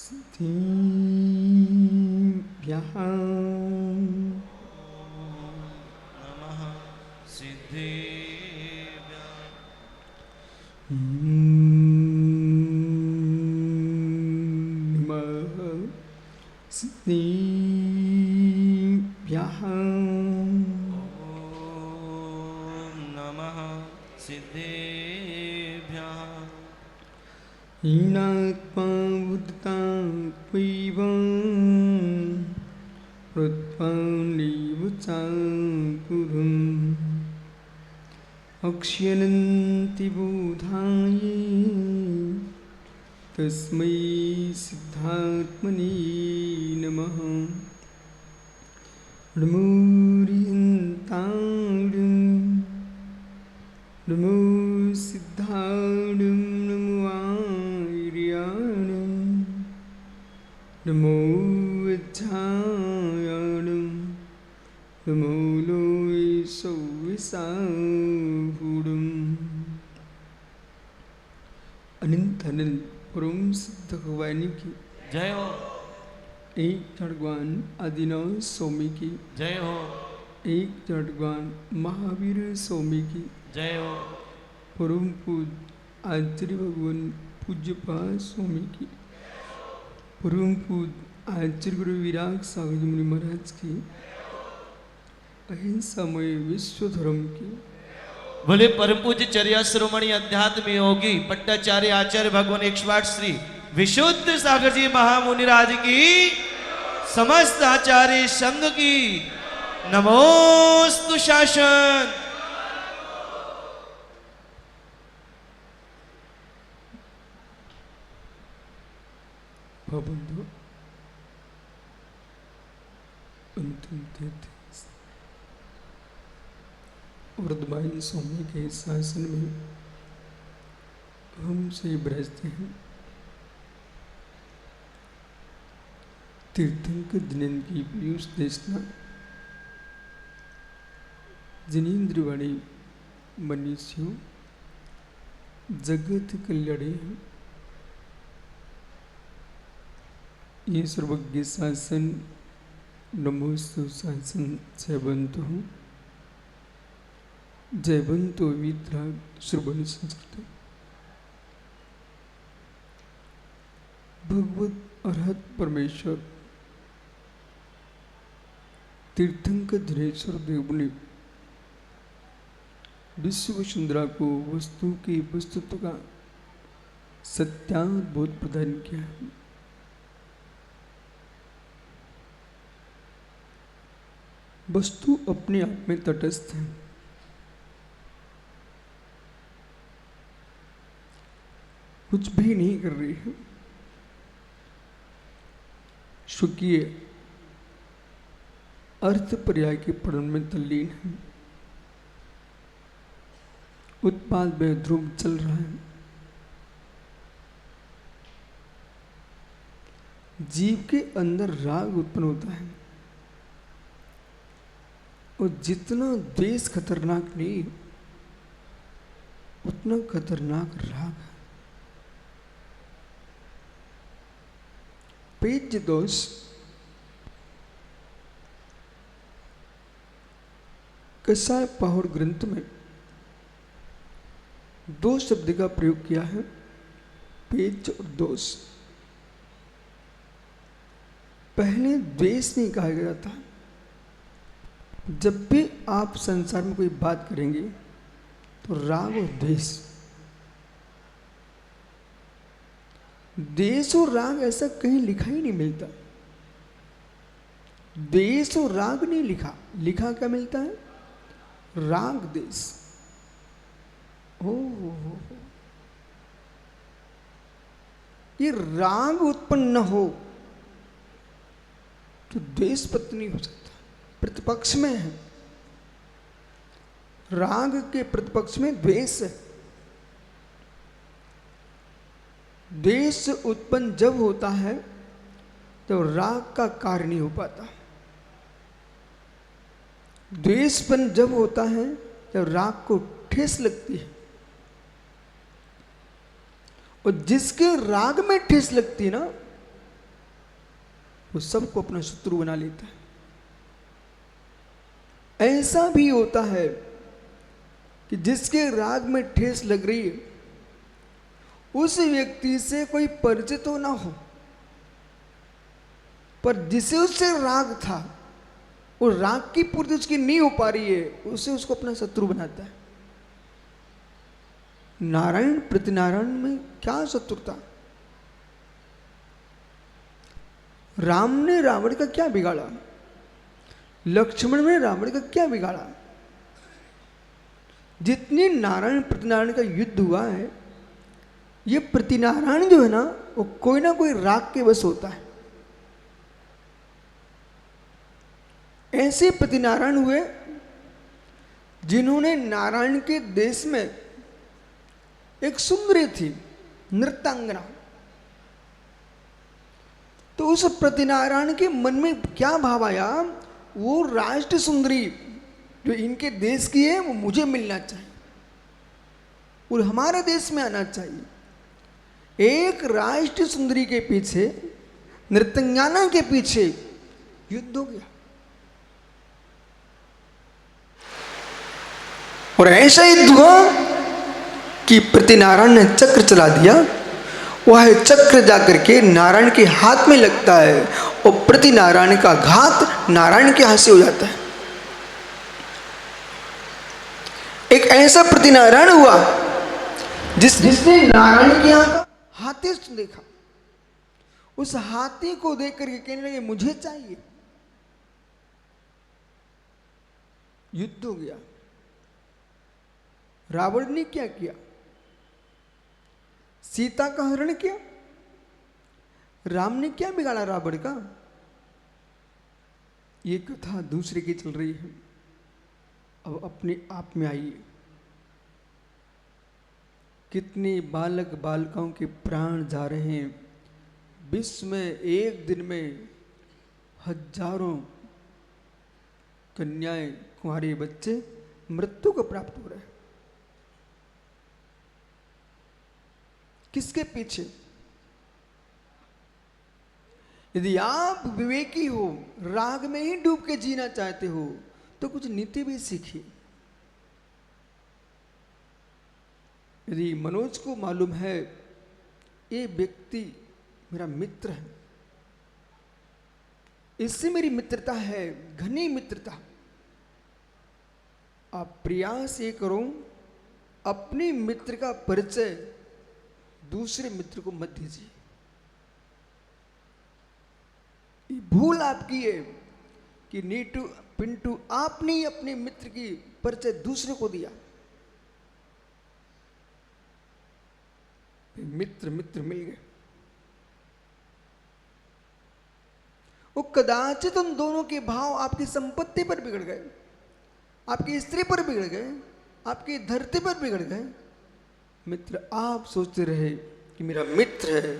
सिद्धिभ्यः नमः सिद्धिभ्यः नमः सिद्धिभ्यः नमः सिद्धिभ्यः हीनात्मा बुद्धात्मैव हृत्वान्नैव चाकुरुम् अक्ष्यनन्ति बोधाय तस्मै सिद्धात्मने नमः नमोरियन्ताडं नमो सिद्धाडं नमो आर्याणं नमो वज्रायाणं नमो लोय सौविसाहुडम् अनंत अनंत परम सिद्ध भगवान की जय हो। एक भगवान आदिनाथ स्वामी की जय हो। एक भगवान महावीर स्वामी की जय हो। परम पूज्य आचार्य भगवान पूज्यपाद स्वामी की परम पूज्य आचार्य गुरु विराग सागर जी मुनि महाराज की अहिंसामय विश्व धर्म की बोले परम पूज्य चर्या शिरोमणि अध्यात्म योगी पट्टाचार्य आचार्य भगवान 108 श्री विशुद्ध सागर जी महामुनिराज की समस्त आचार्य संघ की नमोस्तु शासन। बंधु अंतिम तीर्थ वर्धमान स्वामी के शासन में हम से बरसते हैं। तीर्थंकर दिनन की पीयूष देशना जिनेन्द्रवाणी मनुष्यों जगत कल्याणे ये सर्वज्ञ शासन नमोस्तु शासन जयवंतो जयवंतो विद्राग श्रवण संस्कृत भगवत अरहत परमेश्वर तीर्थंकर दिनेश्वर देव ने विश्व वसुंधरा को वस्तु के वस्तुत्व का सत्याद्भुत प्रदान किया। वस्तु अपने आप में तटस्थ है, कुछ भी नहीं कर रही है। शुकीय अर्थ पर्याय के पठन में तल्लीन है। उत्पाद में ध्रुव चल रहा है। जीव के अंदर राग उत्पन्न होता है और जितना द्वेष खतरनाक नहीं उतना खतरनाक राग है। पेज दोष कसाय पहाड़ ग्रंथ में दो शब्द का प्रयोग किया है, पेज और दोष। पहले द्वेष नहीं कहा गया था। जब भी आप संसार में कोई बात करेंगे तो राग और द्वेष, द्वेष और राग ऐसा कहीं लिखा ही नहीं मिलता। द्वेष और राग नहीं लिखा, लिखा क्या मिलता है? राग द्वेष। हो ये राग उत्पन्न न हो तो द्वेष पत्नी नहीं हो सकता। प्रतिपक्ष में है, राग के प्रतिपक्ष में द्वेष है। द्वेष उत्पन्न जब होता है तो राग का कार्य नहीं हो पाता। द्वेषपन जब होता है तो राग को ठेस लगती है, और जिसके राग में ठेस लगती है ना, वो सबको अपना शत्रु बना लेता है। ऐसा भी होता है कि जिसके राग में ठेस लग रही है, उस व्यक्ति से कोई परिचित तो ना हो, पर जिसे उससे राग था, वो राग की पूर्ति उसकी नहीं हो पा रही है, उसे उसको अपना शत्रु बनाता है। नारायण प्रतिनारायण में क्या शत्रुता? राम ने रावण का क्या बिगाड़ा? लक्ष्मण ने रावण का क्या बिगाड़ा? जितनी नारायण प्रतिनारायण का युद्ध हुआ है, ये प्रतिनारायण जो है ना, वो कोई ना कोई राग के वश होता है। ऐसे प्रतिनारायण हुए जिन्होंने नारायण के देश में एक सुंदरी थी, नृत्यांगना, तो उस प्रतिनारायण के मन में क्या भाव आया, वो राष्ट्र सुंदरी जो इनके देश की है वो मुझे मिलना चाहिए और हमारे देश में आना चाहिए। एक राष्ट्र सुंदरी के पीछे, नृत्यांगना के पीछे युद्ध हो गया, और ऐसा युद्ध हुआ कि प्रतिनारायण ने चक्र चला दिया। वह चक्र जाकर के नारायण के हाथ में लगता है, और प्रतिनारायण का घात नारायण के हाथ से हो जाता है। एक ऐसा प्रतिनारायण हुआ जिसने नारायण के यहाँ का हाथी देखा, उस हाथी को देख करके कहने लगे मुझे चाहिए। युद्ध हो गया। रावण ने क्या किया? सीता का हरण किया। राम ने क्या बिगाड़ा रावण का? ये कथा दूसरे की चल रही है, अब अपने आप में आइए। कितने बालक बालिकाओं के प्राण जा रहे हैं। विश्व में एक दिन में हजारों कन्याएं, कुंवारे बच्चे मृत्यु को प्राप्त हो रहे हैं। किसके पीछे? यदि आप विवेकी हो, राग में ही डूब के जीना चाहते हो, तो कुछ नीति भी सीखिए। यदि मनोज को मालूम है ये व्यक्ति मेरा मित्र है, इससे मेरी मित्रता है, घनी मित्रता, आप प्रयास ये करो अपने मित्र का परिचय दूसरे मित्र को मत दीजिए। भूल आपकी है कि नीटू पिंटू आपने ही अपने मित्र की परिचय दूसरे को दिया। मित्र मित्र मिल गए, वो कदाचित उन दोनों के भाव आपकी संपत्ति पर बिगड़ गए, आपकी स्त्री पर बिगड़ गए, आपकी धरती पर बिगड़ गए। मित्र आप सोचते रहे कि मेरा मित्र है,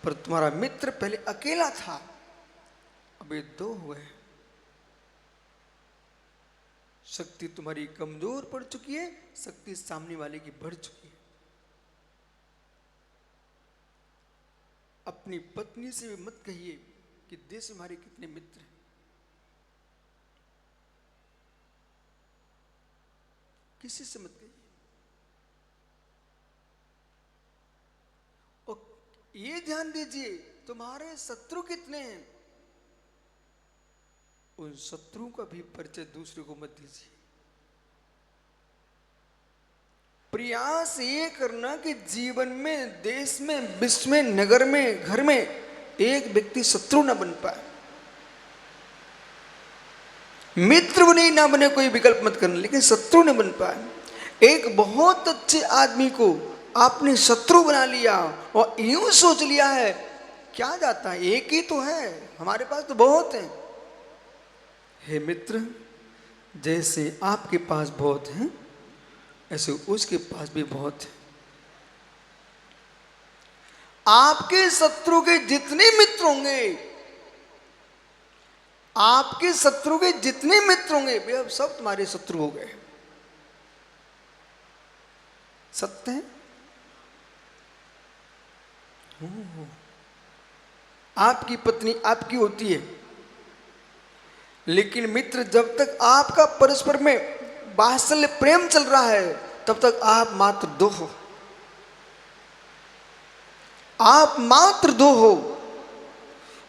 पर तुम्हारा मित्र पहले अकेला था, अब ये दो हुए। शक्ति तुम्हारी कमजोर पड़ चुकी है, शक्ति सामने वाले की बढ़ चुकी है। अपनी पत्नी से भी मत कहिए कि देश में हमारे कितने मित्र हैं। किसी से मत कहिए। और ये ध्यान दीजिए तुम्हारे शत्रु कितने हैं, उन शत्रुओं का भी परिचय दूसरे को मत दीजिए। प्रयास ये करना कि जीवन में, देश में, विश्व में, नगर में, घर में एक व्यक्ति शत्रु न बन पाए। मित्र बने ना बने कोई विकल्प मत करना, लेकिन शत्रु न बन पाए। एक बहुत अच्छे आदमी को आपने शत्रु बना लिया और यूं सोच लिया है क्या जाता है, एक ही तो है, हमारे पास तो बहुत है। हे मित्र, जैसे आपके पास बहुत हैं, ऐसे उसके पास भी बहुत है। आपके शत्रु के जितने मित्र होंगे, आपके शत्रु के जितने मित्र होंगे, वे अब सब तुम्हारे शत्रु हो गए। सत्य है? आपकी पत्नी आपकी होती है, लेकिन मित्र जब तक आपका परस्पर में वात्सल्य प्रेम चल रहा है तब तक आप मात्र दो हो। आप मात्र दो हो।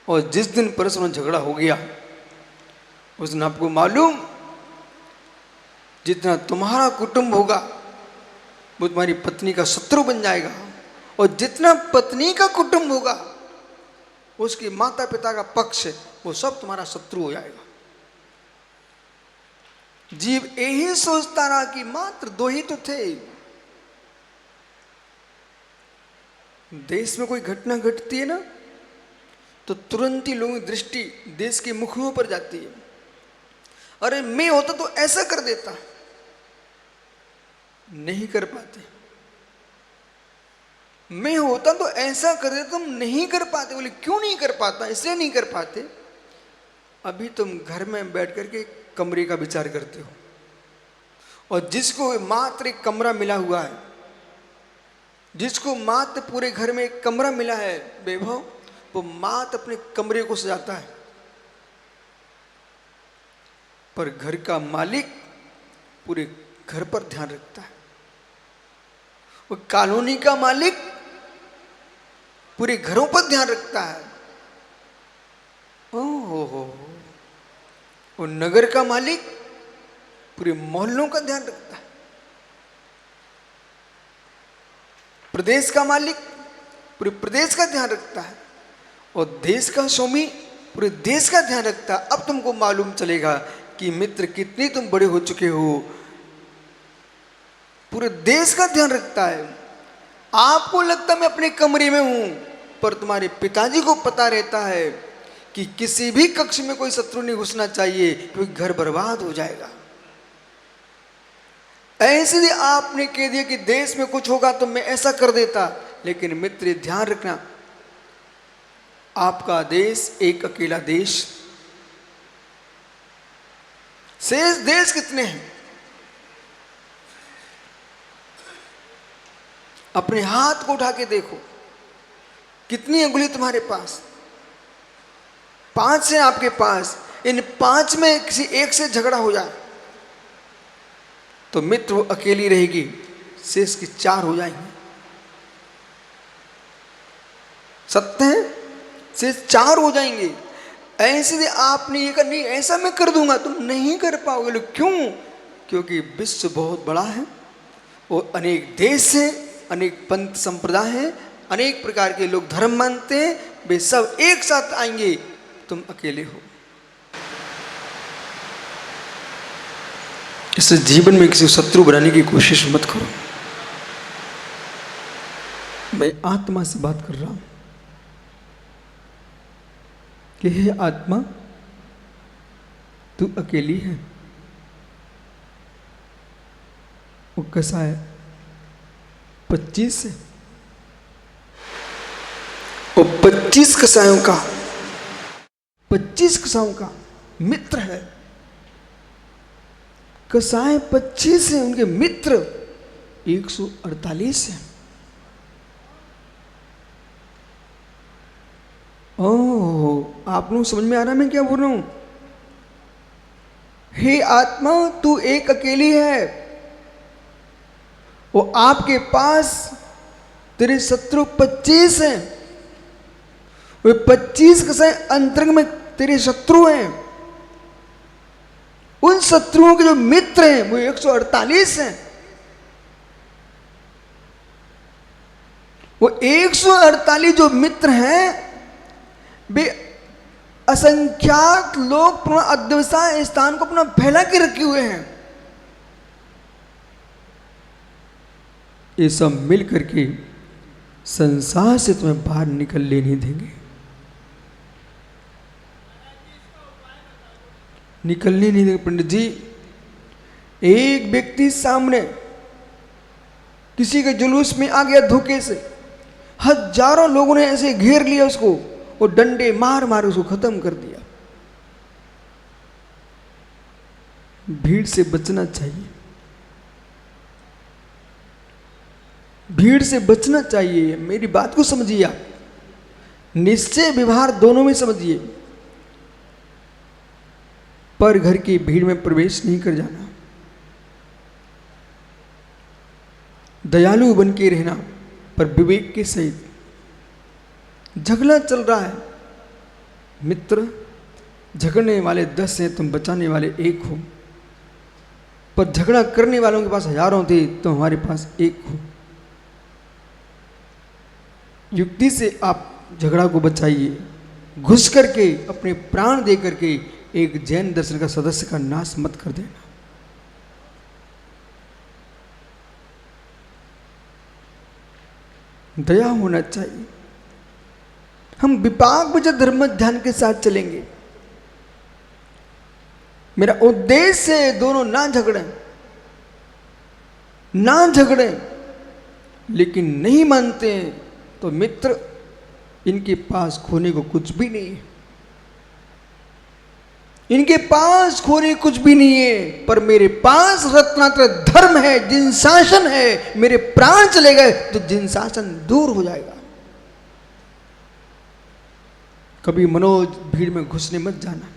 और जिस दिन परस्पर में झगड़ा हो गया उस दिन आपको मालूम, जितना तुम्हारा कुटुंब होगा वो तुम्हारी पत्नी का शत्रु बन जाएगा, और जितना पत्नी का कुटुंब होगा उसके माता पिता का पक्ष वो सब तुम्हारा शत्रु हो जाएगा। जीव यही सोचता रहा कि मात्र दो ही तो थे। देश में कोई घटना घटती है ना तो तुरंत ही लोगों की दृष्टि देश के मुखियों पर जाती है। अरे मैं होता तो ऐसा कर देता, नहीं कर पाते। मैं होता तो ऐसा कर देता, तुम नहीं कर पाते। बोले क्यों नहीं कर पाता? इसलिए नहीं कर पाते, अभी तुम घर में बैठ करके कमरे का विचार करते हो, और जिसको मात्र एक कमरा मिला हुआ है, जिसको मात्र पूरे घर में एक कमरा मिला है वैभव, वो मात्र अपने कमरे को सजाता है, पर घर का मालिक पूरे घर पर ध्यान रखता है। वो कॉलोनी का मालिक पूरे घरों पर ध्यान रखता है। ओहो, वो नगर का मालिक पूरे मोहल्लों का ध्यान रखता है। प्रदेश का मालिक पूरे प्रदेश का ध्यान रखता है, और देश का स्वामी पूरे देश का ध्यान रखता है। अब तुमको मालूम चलेगा कि मित्र कितने तुम बड़े हो चुके हो। पूरे देश का ध्यान रखता है। आपको लगता मैं अपने कमरे में हूं, पर तुम्हारे पिताजी को पता रहता है कि किसी भी कक्ष में कोई शत्रु नहीं घुसना चाहिए, क्योंकि घर बर्बाद हो जाएगा। ऐसे ही आपने कह दिया कि देश में कुछ होगा तो मैं ऐसा कर देता, लेकिन मित्र ध्यान रखना, आपका देश एक अकेला देश, शेष देश कितने हैं? अपने हाथ को उठा के देखो, कितनी अंगुली तुम्हारे पास? 5 है आपके पास। इन 5 में किसी एक से झगड़ा हो जाए तो मित्र वो अकेली रहेगी, शेष की 4 हो जाएंगे। सत्य है? शेष 4 हो जाएंगे। ऐसे आपने ये कर, नहीं ऐसा मैं कर दूंगा, तुम नहीं कर पाओगे। क्यों? क्योंकि विश्व बहुत बड़ा है और अनेक देश हैं, अनेक पंथ संप्रदाय हैं, अनेक प्रकार के लोग धर्म मानते हैं, वे सब एक साथ आएंगे, तुम अकेले हो। इससे जीवन में किसी शत्रु बनाने की कोशिश मत करो। मैं आत्मा से बात कर रहा हूं कि हे आत्मा, तू अकेली है। वो कैसा है? 25 है, और 25 कसायों का, 25 कसायों का मित्र है। कसाय 25 है, उनके मित्र 148 है। ओह, आप लोग समझ में आ रहा है मैं क्या बोल रहा हूं? हे आत्मा, तू एक अकेली है, वो आपके पास तेरे शत्रु 25 हैं। वे 25 कसाय अंतरंग में तेरे शत्रु हैं। उन शत्रुओं के जो मित्र हैं वो 148 हैं। वो 148 जो मित्र हैं वे असंख्यात लोग अपना अध्यवसाय स्थान को अपना फैला के रखे हुए हैं। ये सब मिल करके संसार से तुम्हें बाहर निकलने नहीं देंगे, निकलने नहीं देंगे। पंडित जी, एक व्यक्ति सामने किसी के जुलूस में आ गया धोखे से, हजारों लोगों ने ऐसे घेर लिया उसको और डंडे मार मार उसको खत्म कर दिया। भीड़ से बचना चाहिए। भीड़ से बचना चाहिए। मेरी बात को समझिए आप, निश्चय व्यवहार दोनों में समझिए, पर घर की भीड़ में प्रवेश नहीं कर जाना। दयालु बन के रहना, पर विवेक के सहित। झगड़ा चल रहा है, मित्र झगड़ने वाले 10 हैं, तुम बचाने वाले 1 हो। पर झगड़ा करने वालों के पास हजारों थे, तो हमारे पास 1 हो। युक्ति से आप झगड़ा को बचाइए, घुस करके अपने प्राण दे करके एक जैन दर्शन का सदस्य का नाश मत कर देना। दया होना चाहिए। हम विपाक विजय धर्म ध्यान के साथ चलेंगे। मेरा उद्देश्य है दोनों ना झगड़े, लेकिन नहीं मानते हैं तो मित्र, इनके पास खोने को कुछ भी नहीं है। इनके पास खोने कुछ भी नहीं है, पर मेरे पास रत्नात्र धर्म है, जिन शासन है। मेरे प्राण चले गए तो जिन शासन दूर हो जाएगा। कभी मनोज भीड़ में घुसने मत जाना,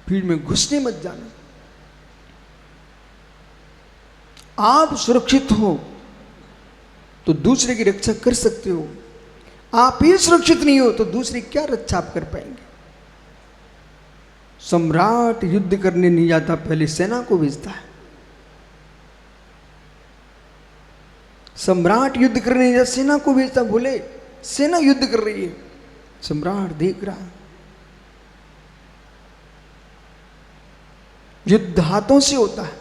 भीड़ में घुसने मत जाना। आप सुरक्षित हो तो दूसरे की रक्षा कर सकते हो। आप ही सुरक्षित नहीं हो तो दूसरी क्या रक्षा आप कर पाएंगे। सम्राट युद्ध करने नहीं जाता, पहले सेना को भेजता है। सम्राट युद्ध करने नहीं जाता, सेना को भेजता। बोले सेना युद्ध कर रही है, सम्राट देख रहा है। युद्ध हाथों से होता है,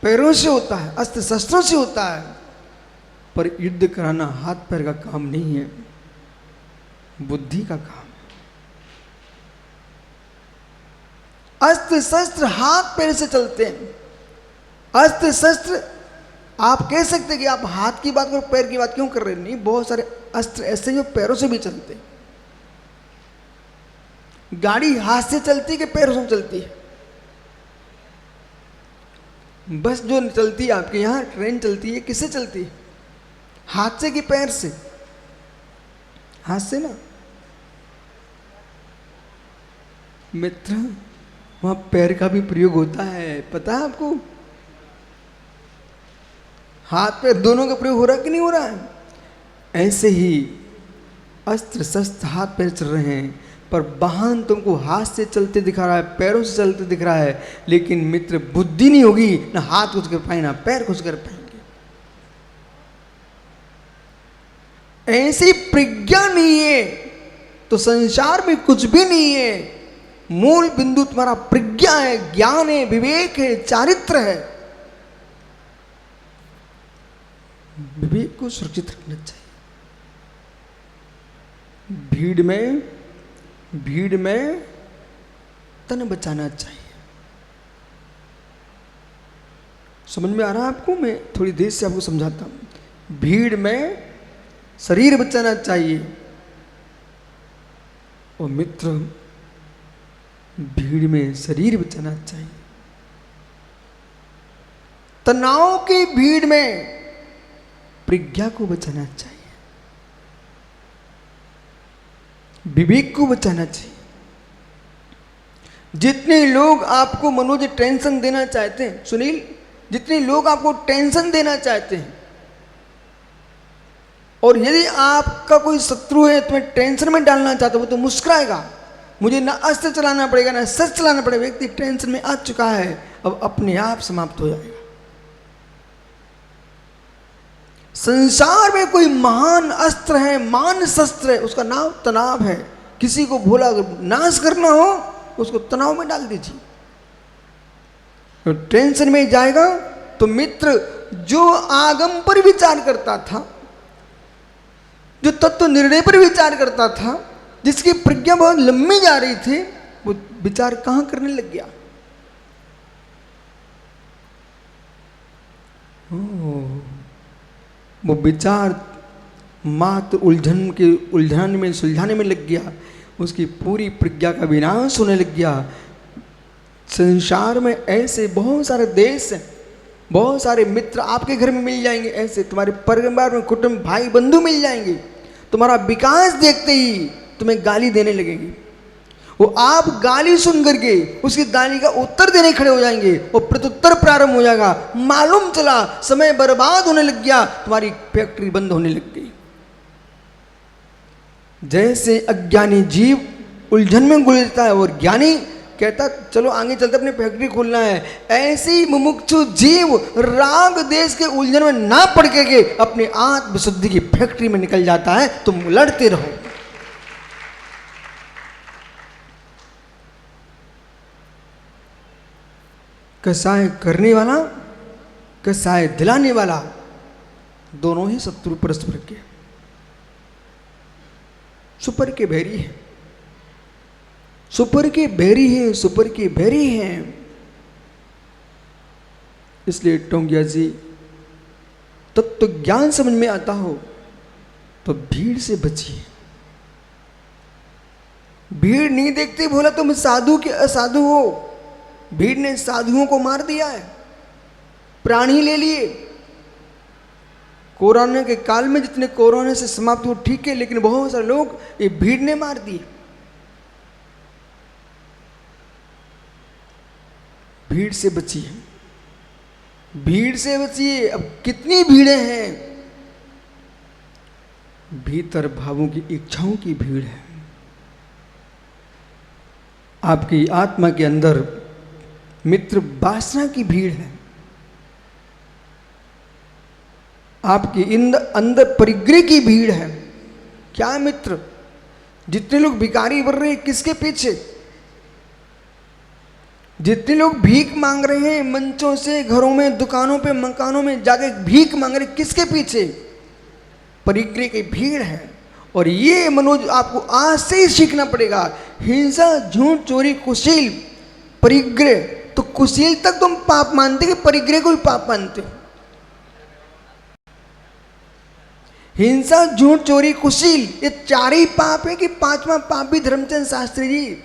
पैरों से होता है, अस्त्र शस्त्रों से होता है, पर युद्ध कराना हाथ पैर का काम नहीं है, बुद्धि का काम है। अस्त्र शस्त्र हाथ पैर से चलते हैं। अस्त्र शस्त्र आप कह सकते हैं कि आप हाथ की बात करो, पैर की बात क्यों कर रहे हैं? नहीं, बहुत सारे अस्त्र ऐसे जो पैरों से भी चलते हैं। गाड़ी हाथ से चलती है कि पैरों से चलती है? बस जो चलती है आपके यहाँ, ट्रेन चलती है, किससे चलती है? हाथ से कि पैर से? हाथ से ना मित्र, वहां पैर का भी प्रयोग होता है, पता है आपको? हाथ पैर दोनों का प्रयोग हो रहा है कि नहीं हो रहा है? ऐसे ही अस्त्र शस्त्र हाथ पैर चल रहे हैं, पर वाहन तुमको हाथ से चलते दिखा रहा है, पैरों से चलते दिख रहा है, लेकिन मित्र बुद्धि नहीं होगी, ना हाथ कुछ कर पाए ना पैर कुछ कर पाएंगे। ऐसी प्रज्ञा नहीं है तो संसार में कुछ भी नहीं है। मूल बिंदु तुम्हारा प्रज्ञा है, ज्ञान है, विवेक है, चारित्र है। विवेक को सुरक्षित रखना चाहिए। भीड़ में तन बचाना चाहिए। समझ में आ रहा है आपको? मैं थोड़ी देर से आपको समझाता हूं। भीड़ में शरीर बचाना चाहिए, और मित्र भीड़ में शरीर बचाना चाहिए। तनाव की भीड़ में प्रज्ञा को बचाना चाहिए, विवेक को बचाना चाहिए। जितने लोग आपको मनोज टेंशन देना चाहते हैं, सुनील, जितने लोग आपको टेंशन देना चाहते हैं, और यदि आपका कोई शत्रु है तुम्हें टेंशन में डालना चाहता है, वो तो मुस्कुराएगा, मुझे ना अस्त्र चलाना पड़ेगा ना शस्त्र चलाना पड़ेगा। व्यक्ति टेंशन में आ चुका है, अब अपने आप समाप्त हो जाएगा। संसार में कोई महान अस्त्र है, मान शस्त्र है, उसका नाम तनाव है। किसी को भोला नाश करना हो, उसको तनाव में डाल दीजिए, तो टेंशन में जाएगा। तो मित्र जो आगम पर विचार करता था, जो तत्व निर्णय पर विचार करता था, जिसकी प्रज्ञा बहुत लंबी जा रही थी, वो विचार कहां करने लग गया? वो विचार मात्र उलझाने में सुलझाने में लग गया, उसकी पूरी प्रज्ञा का विनाश होने लग गया। संसार में ऐसे बहुत सारे देश हैं बहुत सारे मित्र आपके घर में मिल जाएंगे, ऐसे तुम्हारे परिवार में कुटुंब भाई बंधु मिल जाएंगे, तुम्हारा विकास देखते ही तुम्हें गाली देने लगेंगे। वो आप गाली सुन करके उसकी गाली का उत्तर देने खड़े हो जाएंगे और प्रत्युत्तर प्रारंभ हो जाएगा। मालूम चला समय बर्बाद होने लग गया, तुम्हारी फैक्ट्री बंद होने लग गई। जैसे अज्ञानी जीव उलझन में गुलझता है और ज्ञानी कहता चलो आगे चलते अपनी फैक्ट्री खोलना है, ऐसे ही मुमुक्षु जीव राग देश के उलझन में ना पड़ के अपने आत्मशुद्धि की फैक्ट्री में निकल जाता है। तुम लड़ते रहो। कसाय करने वाला कसाय दिलाने वाला दोनों ही शत्रु परस्पर के, सुपर के बैरी है, सुपर के बैरी है, सुपर के बैरी हैं। इसलिए टोंगिया जी तत्व ज्ञान समझ में आता हो तो भीड़ से बचिए। भीड़ नहीं देखते बोला तुम साधु के असाधु हो। भीड़ ने साधुओं को मार दिया है, प्राण ही ले लिए। कोरोना के काल में जितने कोरोना से समाप्त हुए ठीक है, लेकिन बहुत सारे लोग ये भीड़ ने मार दिए। भीड़ से बचिए, भीड़ से बचिए। अब कितनी भीड़ें हैं, भीतर भावों की इच्छाओं की भीड़ है। आपकी आत्मा के अंदर मित्र वासना की भीड़ है। आपके अंदर परिग्रह की भीड़ है। क्या मित्र, जितने लोग भिखारी बन रहे हैं किसके पीछे, जितने लोग भीख मांग रहे हैं मंचों से, घरों में, दुकानों पे, मकानों में जाके भीख मांग रहे, किसके पीछे, परिग्रह की भीड़ है। और ये मनोज आपको आज से ही सीखना पड़ेगा। हिंसा, झूठ, चोरी, कुशील, परिग्रह। तो कुशील तक तुम पाप मानते कि परिग्रह को भी पाप मानते हो? हिंसा, झूठ, चोरी, कुशील ये चार ही पाप है कि पांचवा पाप भी? धर्मचंद शास्त्री जी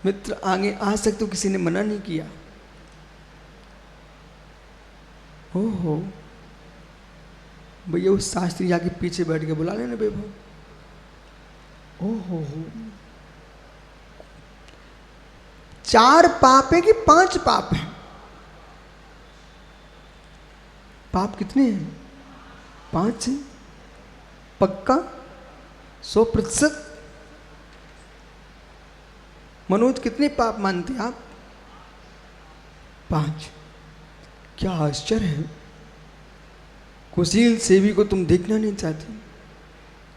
मित्र आगे आ सकते हो, किसी ने मना नहीं किया। हो भैया उस शास्त्री जाके पीछे बैठ के बुला लेना बेबो। हो चार पाप है कि पांच पाप है? पाप कितने हैं? पांच है पक्का, 100%। मनोज कितने पाप मानते आप? 5। क्या आश्चर्य है। कुशील सेवी को तुम देखना नहीं चाहते,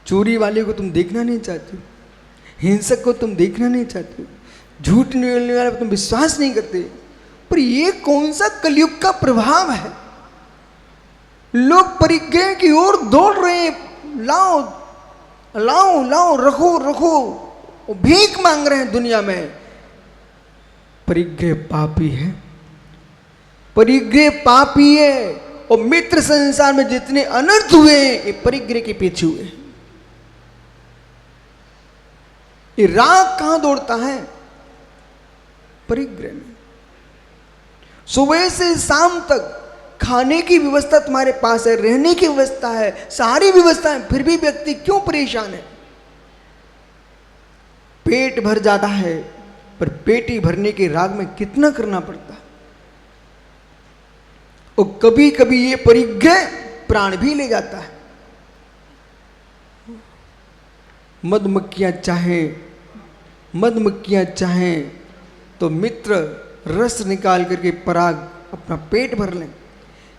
चोरी वाले को तुम देखना नहीं चाहते, हिंसक को तुम देखना नहीं चाहते, झूठ बोलने वाले को तुम विश्वास नहीं करते। पर ये कौन सा कलयुग का प्रभाव है? लोग परिग्रह की ओर दौड़ रहे हैं। लाओ लाओ लाओ, रखो रखो, भीख मांग रहे हैं दुनिया में। परिग्रह पापी है, परिग्रह पापी है। और मित्र संसार में जितने अनर्थ हुए ये परिग्रह के पीछे हुए। ये राग कहां दौड़ता है? परिग्रह में। सुबह से शाम तक खाने की व्यवस्था तुम्हारे पास है, रहने की व्यवस्था है, सारी व्यवस्था है, फिर भी व्यक्ति क्यों परेशान है? पेट भर जाता है, पर पेटी भरने के राग में कितना करना पड़ता है। और कभी कभी ये परिग्रह प्राण भी ले जाता है। मधुमक्खियां चाहें तो मित्र रस निकाल करके पराग अपना पेट भर लें।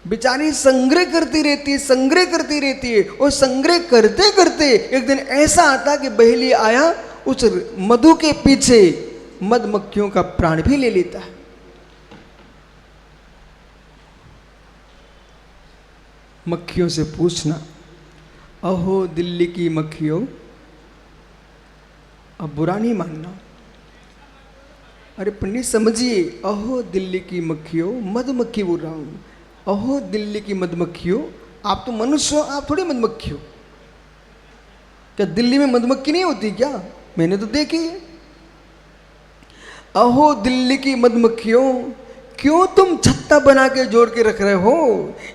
बेचारी संग्रह करती रहती है, संग्रह करती रहती है। और संग्रह करते करते एक दिन ऐसा आता कि बहेली आया, उस मधु के पीछे मधुमक्खियों का प्राण भी ले लेता है। मक्खियों से पूछना, अहो दिल्ली की मक्खियों, अब बुरा नहीं मानना। अरे पंडित समझिए, अहो दिल्ली की मक्खियों, मधुमक्खी बोल रहा हूं। अहो दिल्ली की मधुमक्खियों, आप तो मनुष्य हो, आप थोड़ी मधुमक्खी हो। क्या दिल्ली में मधुमक्खी नहीं होती क्या? मैंने तो देखी है। अहो दिल्ली की मधुमक्खियों, क्यों तुम छत्ता बना के जोड़ के रख रहे हो?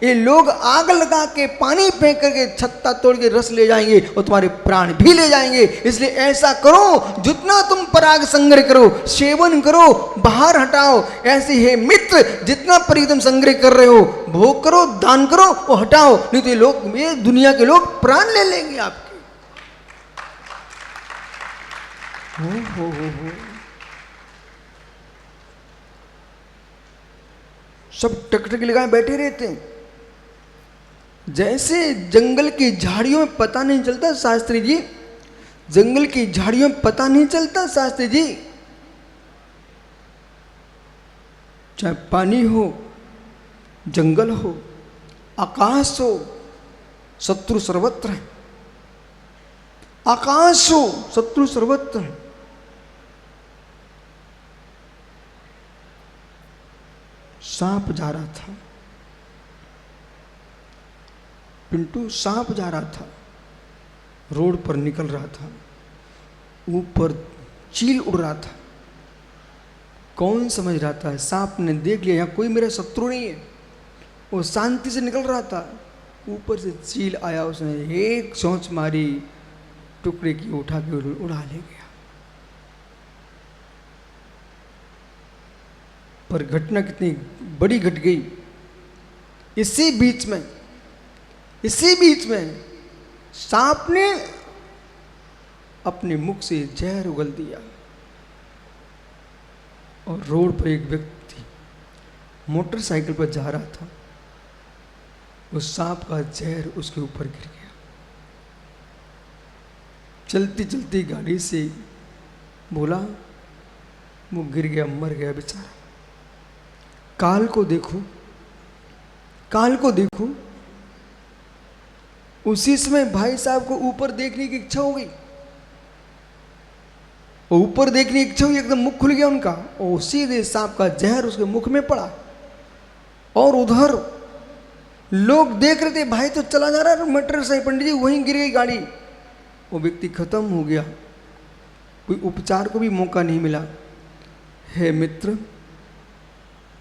ये लोग आग लगा के पानी फेंक करके छत्ता तोड़ के रस ले जाएंगे और तुम्हारे प्राण भी ले जाएंगे। इसलिए ऐसा करो, जितना तुम पराग संग्रह करो, सेवन करो, बाहर हटाओ। ऐसे है मित्र, जितना पराग तुम संग्रह कर रहे हो, भोग करो, दान करो और हटाओ, नहीं तो ये लोग, ये दुनिया के लोग प्राण ले लेंगे आपके। हो। सब टकटकी लगाए बैठे रहते हैं। जैसे जंगल की झाड़ियों में पता नहीं चलता शास्त्री जी, जंगल की झाड़ियों में पता नहीं चलता शास्त्री जी। चाहे पानी हो, जंगल हो, आकाश हो, शत्रु सर्वत्र है। आकाश हो, शत्रु सर्वत्र है। सांप जा रहा था, पिंटू सांप जा रहा था, रोड पर निकल रहा था, ऊपर चील उड़ रहा था। कौन समझ रहा था? सांप ने देख लिया यहाँ कोई मेरा शत्रु नहीं है, वो शांति से निकल रहा था। ऊपर से चील आया, उसने एक चोंच मारी, टुकड़े की उठा के उड़ा ले गया। पर घटना कितनी बड़ी घट गई। इसी बीच में सांप ने अपने मुख से जहर उगल दिया और रोड पर एक व्यक्ति मोटरसाइकिल पर जा रहा था, उस सांप का जहर उसके ऊपर गिर गया। चलती चलती गाड़ी से बोला, वो गिर गया, मर गया बेचारा। काल को देखो, काल को देखो। उसी समय भाई साहब को ऊपर देखने की इच्छा हो गई, ऊपर देखने की इच्छा हुई, एकदम मुख खुल गया उनका, और सीधे सांप का जहर उसके मुख में पड़ा। और उधर लोग देख रहे थे, भाई तो चला जा रहा है मोटरसाइकिल, पंडित जी वहीं गिर गई गाड़ी, वो व्यक्ति खत्म हो गया, कोई उपचार को भी मौका नहीं मिला। हे मित्र,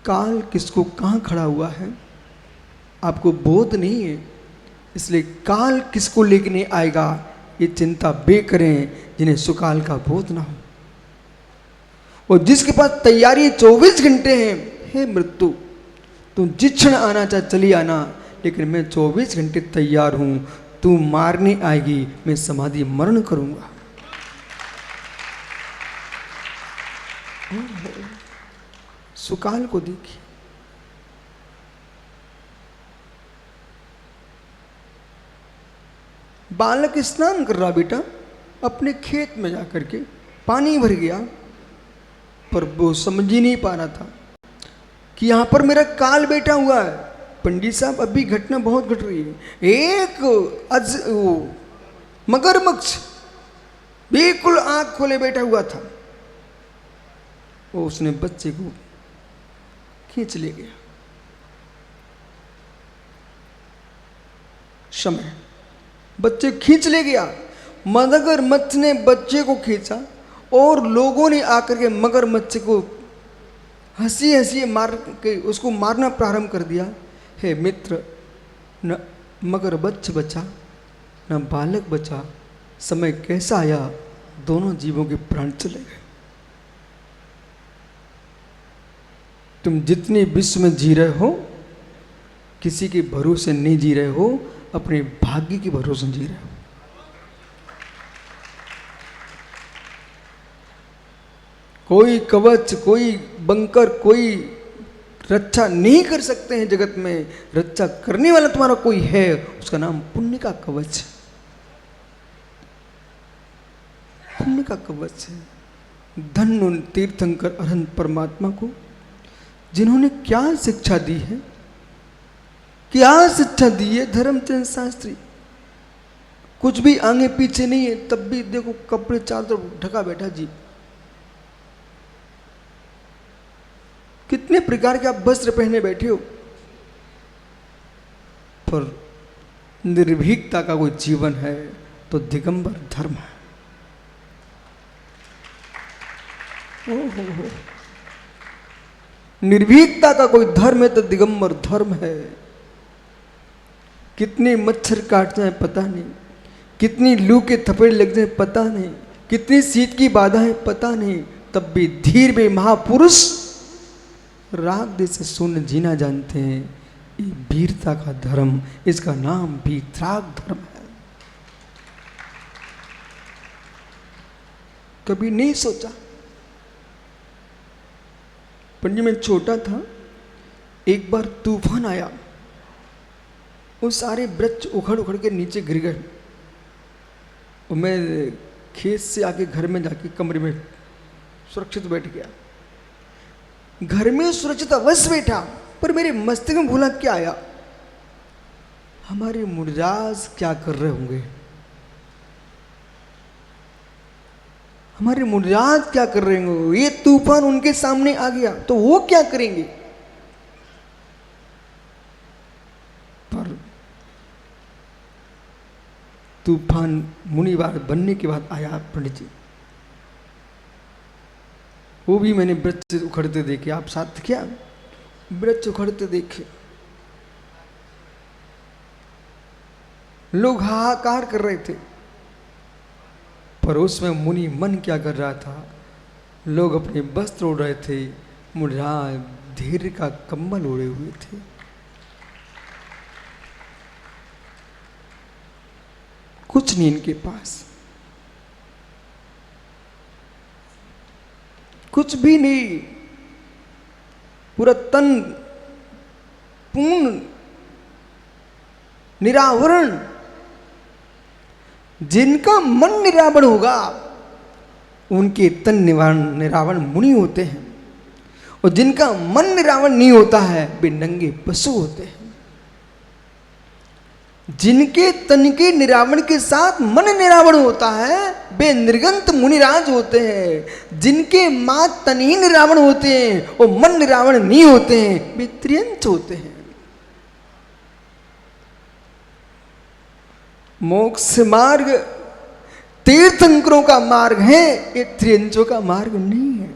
काल किसको कहाँ खड़ा हुआ है आपको बोध नहीं है, इसलिए काल किसको लेके आएगा ये चिंता बे करें जिन्हें सुकाल का बोध ना हो। और जिसके पास तैयारी 24 घंटे हैं, हे मृत्यु तू जिस क्षण आना चाहे चली आना, लेकिन मैं 24 घंटे तैयार हूं, तू मारने आएगी, मैं समाधि मरण करूंगा। सुकाल को देखिए, बालक स्नान कर रहा बेटा अपने खेत में जाकर के, पानी भर गया, पर वो समझ ही नहीं पा रहा था कि यहां पर मेरा काल बैठा हुआ है। पंडित साहब अभी घटना बहुत घट रही है। एक मगरमच्छ बिल्कुल आंख खोले बैठा हुआ था, वो उसने बच्चे को खींच ले गया। समय बच्चे खींच ले गया। मगरमच्छ ने बच्चे को खींचा और लोगों ने आकर के मगरमच्छ को हंसी हंसी मार के उसको मारना प्रारंभ कर दिया। हे मित्र, न मगरमच्छ बचा न बालक बचा। समय कैसा आया, दोनों जीवों के प्राण चले गए। तुम जितने विश्व में जी रहे हो, किसी के भरोसे नहीं जी रहे हो, अपने भाग्य के भरोसे जी रहे हो। कोई कवच, कोई बंकर, कोई रक्षा नहीं कर सकते हैं जगत में। रक्षा करने वाला तुम्हारा कोई है, उसका नाम पुण्य का कवच, पुण्य का कवच है। धन्य उन तीर्थंकर अरहंत परमात्मा को जिन्होंने क्या शिक्षा दी है, क्या शिक्षा दी है धर्मचंद शास्त्री। कुछ भी आगे पीछे नहीं है, तब भी देखो कपड़े चारों तरफ ढका बैठा जी। कितने प्रकार के आप वस्त्र पहने बैठे हो, पर निर्भीकता का कोई जीवन है तो दिगंबर धर्म है। ओहो, निर्भीकता का कोई धर्म है तो दिगंबर धर्म है। कितने मच्छर काट जाए पता नहीं, कितनी लू के थपेड़े लग जाए पता नहीं, कितनी शीत की बाधा है पता नहीं, तब भी धीर में महापुरुष राग देश से शून्य जीना जानते हैं। ये वीरता का धर्म, इसका नाम वीतराग धर्म है। कभी नहीं सोचा। पंडित में छोटा था, एक बार तूफान आया, वो सारे वृक्ष उखड़ उखड़ के नीचे गिर गए। और मैं खेत से आके घर में जाके कमरे में सुरक्षित बैठ गया। घर में सुरक्षित अवश्य बैठा, पर मेरे मस्तिष्क में भूला क्या आया, हमारे मुनिराज क्या कर रहे होंगे, हमारे मुनिराज क्या कर रहे होंगे। ये तूफान उनके सामने आ गया तो वो क्या करेंगे। पर तूफान मुनिवार बनने के बाद आया पंडित जी, वो भी मैंने वृक्ष उखड़ते देखे। आप साथ क्या वृक्ष उखड़ते देखे, लोग हाहाकार कर रहे थे, पर उसमें मुनि मन क्या कर रहा था, लोग अपने वस्त्र ओढ़ रहे थे, मुनिराज धैर्य का कंबल ओढ़े हुए थे। कुछ नहीं इनके पास, कुछ भी नहीं, पूरा तन पूर्ण निरावरण। जिनका मन निरावरण होगा उनके तन निरावरण मुनि होते हैं, और जिनका मन निरावरण नहीं होता है वे नंगे पशु होते हैं। जिनके तन के निरावरण के साथ मन निरावरण होता है वे निर्गंत मुनिराज होते हैं। जिनके मात तन ही निरावरण होते हैं और मन निरावरण नहीं होते हैं वे त्रियंच होते हैं। मोक्ष मार्ग तीर्थंकरों का मार्ग है, ये त्रियंचों का मार्ग नहीं है।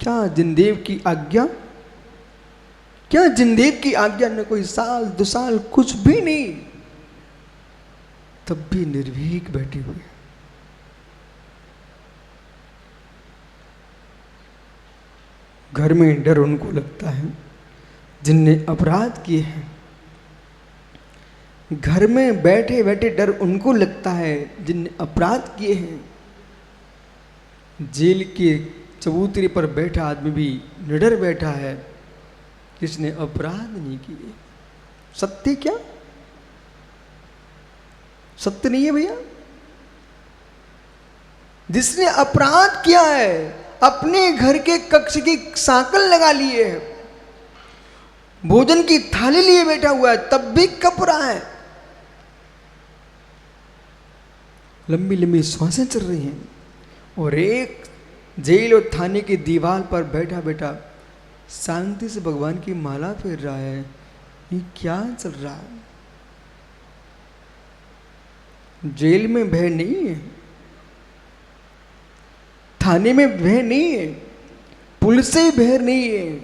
क्या जिनदेव की आज्ञा, क्या जिनदेव की आज्ञा न कोई साल 2 साल कुछ भी नहीं, तब भी निर्भीक बैठे हुए। घर में डर उनको लगता है जिनने अपराध किए हैं, घर में बैठे बैठे डर उनको लगता है जिनने अपराध किए हैं। जेल के चबूतरे पर बैठा आदमी भी निडर बैठा है, किसने अपराध नहीं किए। सत्य क्या, सत्य नहीं है भैया। जिसने अपराध किया है अपने घर के कक्ष की सांकल लगा लिए है, भोजन की थाली लिए बैठा हुआ है, तब भी कप रहा है, लंबी लंबी श्वासें चल रही हैं, और एक जेल और थाने की दीवार पर बैठा बैठा शांति से भगवान की माला फेर रहा है। ये क्या चल रहा है। जेल में भय नहीं है, थाने में भय नहीं है, पुलिस से भय नहीं है,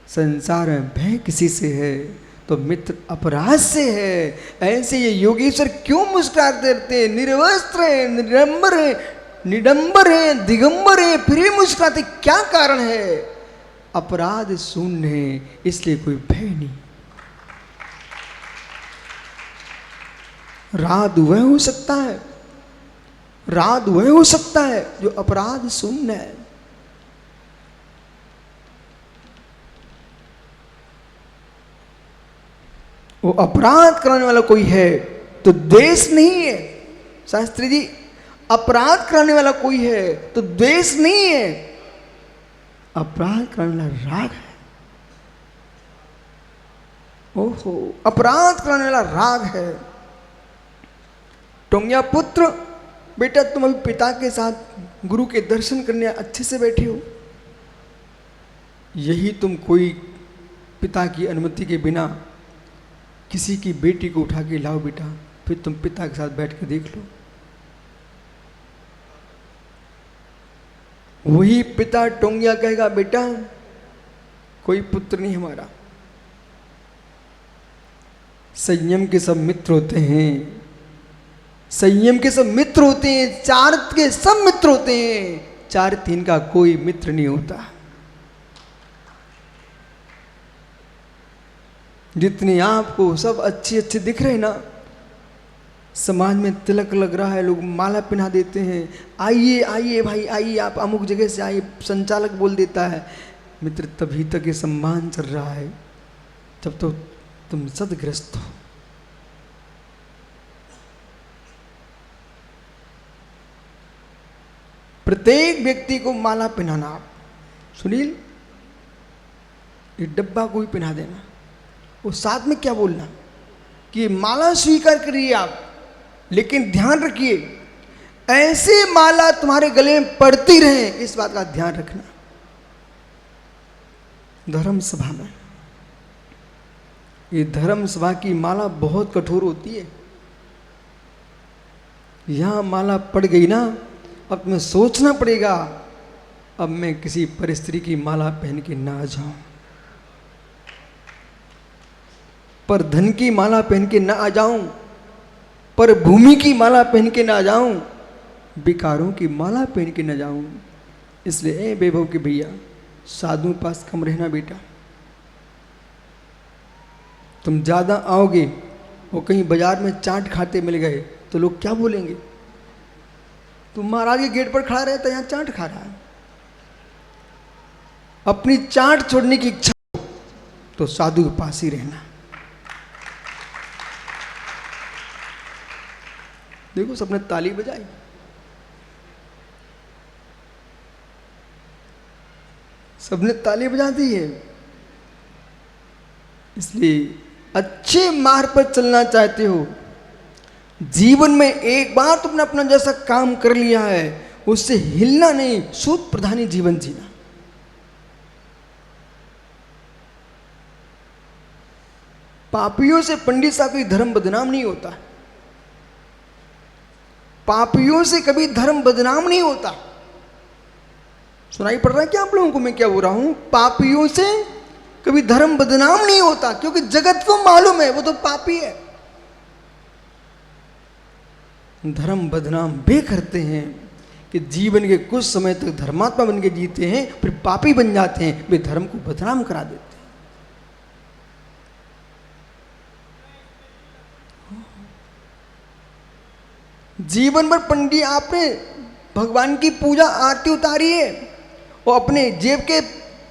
संसार में भय किसी से है तो मित्र अपराध से है। ऐसे ये योगेश्वर क्यों मुस्कुराते रहते हैं, निर्वस्त्र है, निडंबर है, निडंबर है, दिगंबर है, फिर भी मुस्कुराते, क्या कारण है। अपराध शून्य है, इसलिए कोई भय नहीं। राध वह हो सकता है, राध वह हो सकता है जो अपराध शून्य है। वो अपराध कराने वाला कोई है तो द्वेष नहीं है। शास्त्री जी, अपराध कराने वाला कोई है तो द्वेष नहीं है, अपराध कराने वाला राग है। ओहो, अपराध कराने वाला राग है। टोंगिया पुत्र, बेटा तुम अभी पिता के साथ गुरु के दर्शन करने अच्छे से बैठे हो, यही तुम कोई पिता की अनुमति के बिना किसी की बेटी को उठा के लाओ बेटा, फिर तुम पिता के साथ बैठ के देख लो, वही पिता टोंगिया कहेगा बेटा कोई पुत्र नहीं हमारा। संयम के सब मित्र होते हैं, संयम के सब मित्र होते हैं, चार के सब मित्र होते हैं, 4-3 का कोई मित्र नहीं होता। जितने आपको सब अच्छे अच्छे दिख रहे हैं ना, समाज में तिलक लग रहा है, लोग माला पहना देते हैं, आइए आइए भाई आइए, आप अमुक जगह से आइए, संचालक बोल देता है, मित्र तभी तक ये सम्मान चल रहा है जब तो तुम सदग्रस्त हो। प्रत्येक व्यक्ति को माला पहनाना। आप सुनील ये डब्बा को भी पहना देना, वो साथ में क्या बोलना कि माला स्वीकार करिए आप, लेकिन ध्यान रखिए ऐसे माला तुम्हारे गले में पड़ती रहे, इस बात का ध्यान रखना। धर्म सभा में, ये धर्म सभा की माला बहुत कठोर होती है। यहां माला पड़ गई ना, अब तुम्हें सोचना पड़ेगा अब मैं किसी परिस्त्री की माला पहन के ना जाऊं, पर धन की माला पहन के ना आ जाऊं, पर भूमि की माला पहन के ना जाऊं, विकारों की माला पहन के ना जाऊं। इसलिए वैभव के भैया साधु पास कम रहना बेटा। तुम ज्यादा आओगे वो कहीं बाजार में चाट खाते मिल गए तो लोग क्या बोलेंगे, तुम महाराज के गेट पर खड़ा रहता यहां चाट खा रहा है। अपनी चाट छोड़ने की इच्छा हो तो साधु के पास ही रहना। देखो सबने ताली बजाई, सबने ताली बजा दी है। इसलिए अच्छे मार्ग पर चलना चाहते हो, जीवन में एक बार तुमने अपना जैसा काम कर लिया है उससे हिलना नहीं, सूत प्रधानी जीवन जीना। पापियों से पंडित साहब का धर्म बदनाम नहीं होता, पापियों से कभी धर्म बदनाम नहीं होता। सुनाई पड़ रहा है क्या आप लोगों को मैं क्या बोल रहा हूं? पापियों से कभी धर्म बदनाम नहीं होता, क्योंकि जगत को मालूम है वो तो पापी है। धर्म बदनाम वे करते हैं कि जीवन के कुछ समय तक धर्मात्मा बन के जीते हैं, फिर पापी बन जाते हैं, वे धर्म को बदनाम करा देते हैं। जीवन भर पंडित आपने भगवान की पूजा आरती उतारी है और अपने जेब के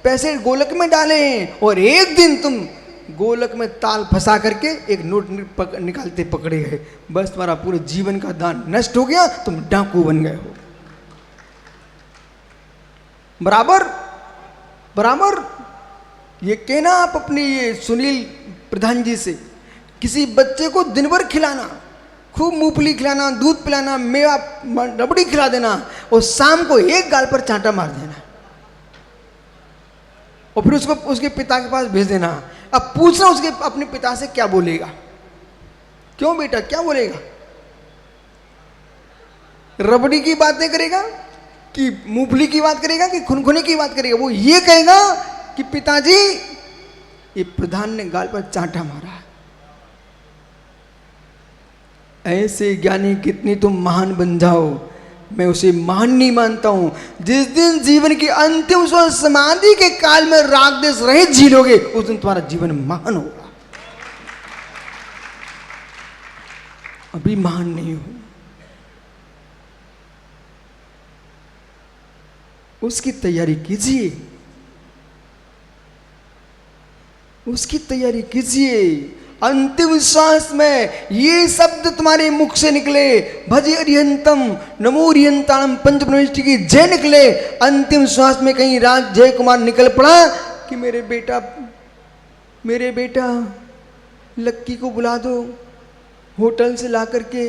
पैसे गोलक में डाले हैं, और एक दिन तुम गोलक में ताल फंसा करके एक नोट निकालते पकड़े गए, बस तुम्हारा पूरे जीवन का दान नष्ट हो गया, तुम डाकू बन गए हो। बराबर बराबर ये कहना आप अपने ये सुनील प्रधान जी से, किसी बच्चे को दिन भर खिलाना, खूब मूंगफली खिलाना, दूध पिलाना, मेवा रबड़ी खिला देना, और शाम को एक गाल पर चांटा मार देना, और फिर उसको उसके पिता के पास भेज देना। अब पूछना उसके अपने पिता से क्या बोलेगा, क्यों बेटा क्या बोलेगा? रबड़ी की बातें करेगा कि मूंगफली की बात करेगा कि खुनखुने की बात करेगा? वो ये कहेगा कि पिताजी ये प्रधान ने गाल पर चांटा मारा। ऐसे ज्ञानी कितनी तुम महान बन जाओ, मैं उसे महान नहीं मानता हूं। जिस दिन जीवन की अंतिम समाधि के काल में राग देश रहित जी लोगे, उस दिन तुम्हारा जीवन महान होगा। अभी महान नहीं हो, उसकी तैयारी कीजिए, उसकी तैयारी कीजिए। अंतिम श्वास में ये शब्द तुम्हारे मुख से निकले, भज अरिहंतम नमो अरिहंताणम पंचप्रविष्टि की जय निकले। अंतिम श्वास में कहीं राज जय कुमार निकल पड़ा कि मेरे बेटा लक्की को बुला दो, होटल से ला करके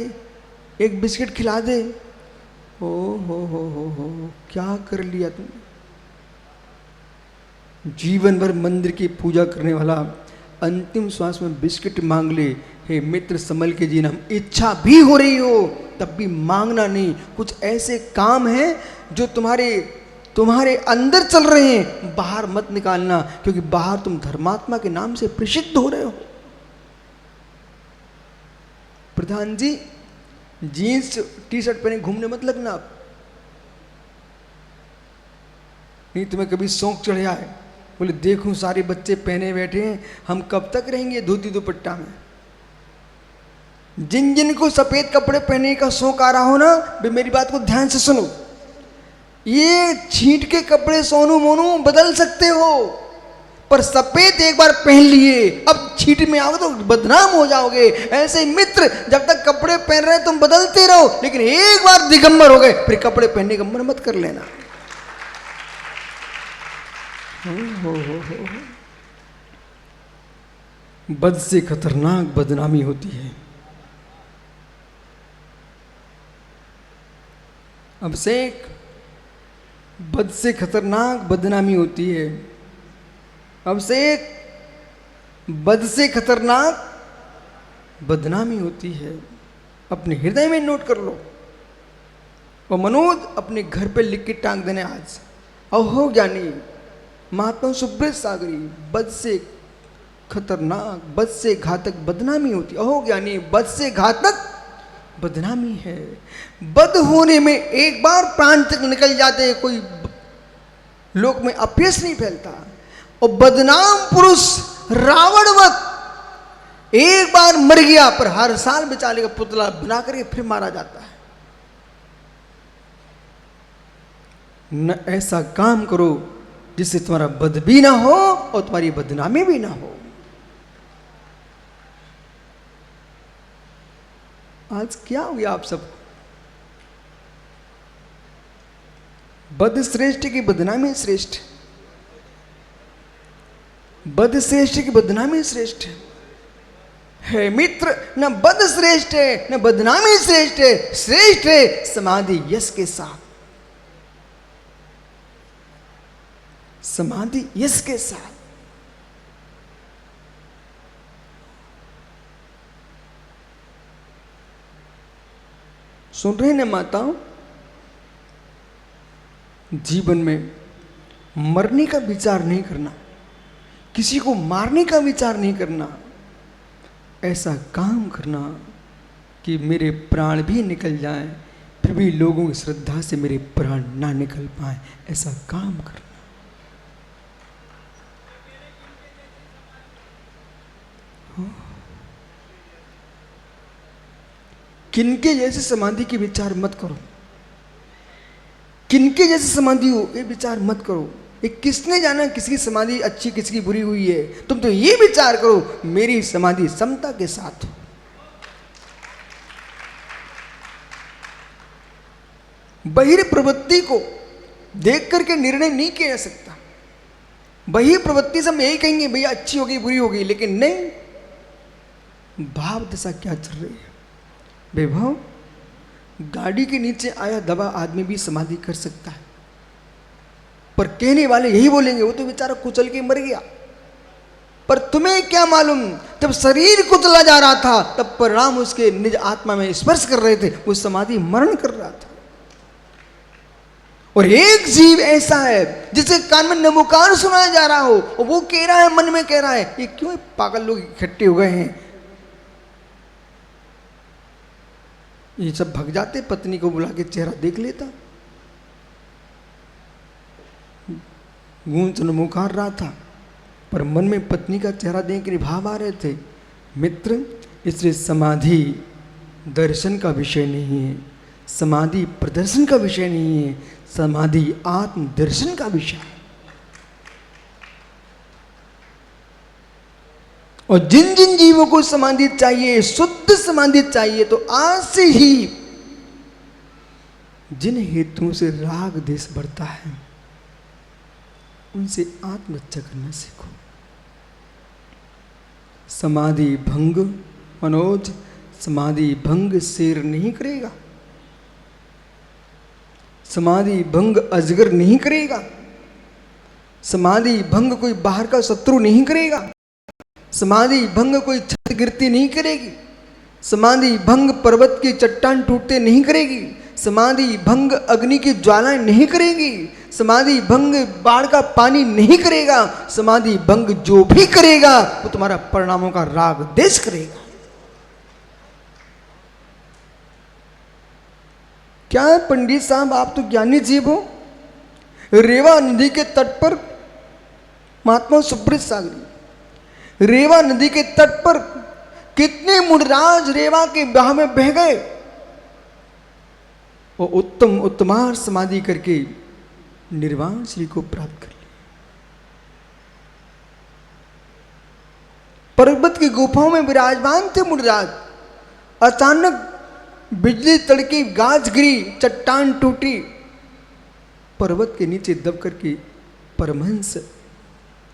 एक बिस्किट खिला दे। ओ हो क्या कर लिया तुमने? जीवन भर मंदिर की पूजा करने वाला अंतिम श्वास में बिस्किट मांग ले, हे मित्र संभल के जीना, इच्छा भी हो रही हो तब भी मांगना नहीं। कुछ ऐसे काम हैं जो तुम्हारे अंदर चल रहे हैं, बाहर मत निकालना, क्योंकि बाहर तुम धर्मात्मा के नाम से प्रसिद्ध हो रहे हो। प्रधान जी, जीन्स टी शर्ट पहने घूमने मत लगना आप, नहीं तुम्हें कभी शौक चढ़ा है, बोले देखूं सारे बच्चे पहने बैठे हैं, हम कब तक रहेंगे धोती दुपट्टा में। जिन जिन को सफेद कपड़े पहनने का शौक आ रहा हो ना, वे मेरी बात को ध्यान से सुनो। ये छींट के कपड़े सोनू मोनू बदल सकते हो, पर सफेद एक बार पहन लिए, अब छींट में आओगे तो बदनाम हो जाओगे। ऐसे मित्र, जब तक कपड़े पहन रहे तुम बदलते रहो, लेकिन एक बार दिगंबर हो गए फिर कपड़े पहनने का मन मत कर लेना। हो। बद से खतरनाक बदनामी होती है। अब से बद से खतरनाक बदनामी होती है। अब से बद से खतरनाक बदनामी होती है। अपने हृदय में नोट कर लो और मनोज अपने घर पे लिख के टांग देने आज। अहो ज्ञानी महात्मा सुब्रत सागरी, बद से खतरनाक, बद से घातक बदनामी होती। अहो ज्ञानी, बद से घातक बदनामी है। बद होने में एक बार प्राण तक निकल जाते हैं, कोई लोक में अपयश नहीं फैलता। और बदनाम पुरुष रावणवत एक बार मर गया, पर हर साल बेचारे का पुतला बना करके फिर मारा जाता है। न ऐसा काम करो जिससे तुम्हारा बद भी ना हो और तुम्हारी बदनामी भी ना हो। आज क्या हो गया आप सब? बद श्रेष्ठ की बदनामी श्रेष्ठ, बद श्रेष्ठ की बदनामी श्रेष्ठ है। मित्र, न बद श्रेष्ठ है न बदनामी श्रेष्ठ है, श्रेष्ठ है समाधि यश के साथ, समाधि यश के साथ। सुन रहे ना माताओं, जीवन में मरने का विचार नहीं करना, किसी को मारने का विचार नहीं करना, ऐसा काम करना कि मेरे प्राण भी निकल जाएं फिर भी लोगों की श्रद्धा से मेरे प्राण ना निकल पाए, ऐसा काम करना। किनके जैसे समाधि के विचार मत करो, किनके जैसे समाधि हो ये विचार मत करो। ये किसने जाना किसकी समाधि अच्छी किसकी बुरी हुई है? तुम तो ये विचार करो मेरी समाधि समता के साथ हो। बहिर प्रवृत्ति को देख करके निर्णय नहीं किया जा सकता। बहिर प्रवृत्ति से हम यही कहेंगे भैया अच्छी होगी बुरी होगी, लेकिन नहीं, भाव दशा क्या चल रही है। वैभव, गाड़ी के नीचे आया दबा आदमी भी समाधि कर सकता है, पर कहने वाले यही बोलेंगे वो तो बेचारा कुचल के मर गया। पर तुम्हें क्या मालूम, जब शरीर कुचला जा रहा था तब परिणाम उसके निज आत्मा में स्पर्श कर रहे थे, वो समाधि मरण कर रहा था। और एक जीव ऐसा है जिसे कान में नमोकार सुनाया जा रहा हो और वो कह रहा है, मन में कह रहा है, ये क्यों पागल लोग इकट्ठे हो गए हैं, ये सब भग जाते, पत्नी को बुला के चेहरा देख लेता। गूंज नमोकार रहा था पर मन में पत्नी का चेहरा देख के भाव आ रहे थे। मित्र, इसलिए समाधि दर्शन का विषय नहीं है, समाधि प्रदर्शन का विषय नहीं है, समाधि आत्म दर्शन का विषय है। और जिन जिन जीवों को समाधि चाहिए, शुद्ध समाधि चाहिए, तो आज से ही जिन हेतुओं से राग देश बढ़ता है उनसे आत्मरक्षा करना सीखो। समाधि भंग, मनोज, समाधि भंग शेर नहीं करेगा, समाधि भंग अजगर नहीं करेगा, समाधि भंग कोई बाहर का शत्रु नहीं करेगा। समाधि भंग कोई छत गिरती नहीं करेगी, समाधि भंग पर्वत की चट्टान टूटते नहीं करेगी, समाधि भंग अग्नि की ज्वालाएं नहीं करेगी, समाधि भंग बाढ़ का पानी नहीं करेगा। समाधि भंग जो भी करेगा वो तुम्हारा परिणामों का राग देश करेगा। क्या है पंडित साहब, आप तो ज्ञानी जीव हो। रेवा नदी के तट पर महात्मा सुब्रत सागरी, रेवा नदी के तट पर कितने मुनिराज रेवा के ब्याह में बह गए और उत्तम उत्तमार समाधि करके निर्वाण श्री को प्राप्त कर लिया। पर्वत की गुफाओं में विराजमान थे मुनिराज, अचानक बिजली तड़की, गाज गिरी, चट्टान टूटी, पर्वत के नीचे दब करके परमहंस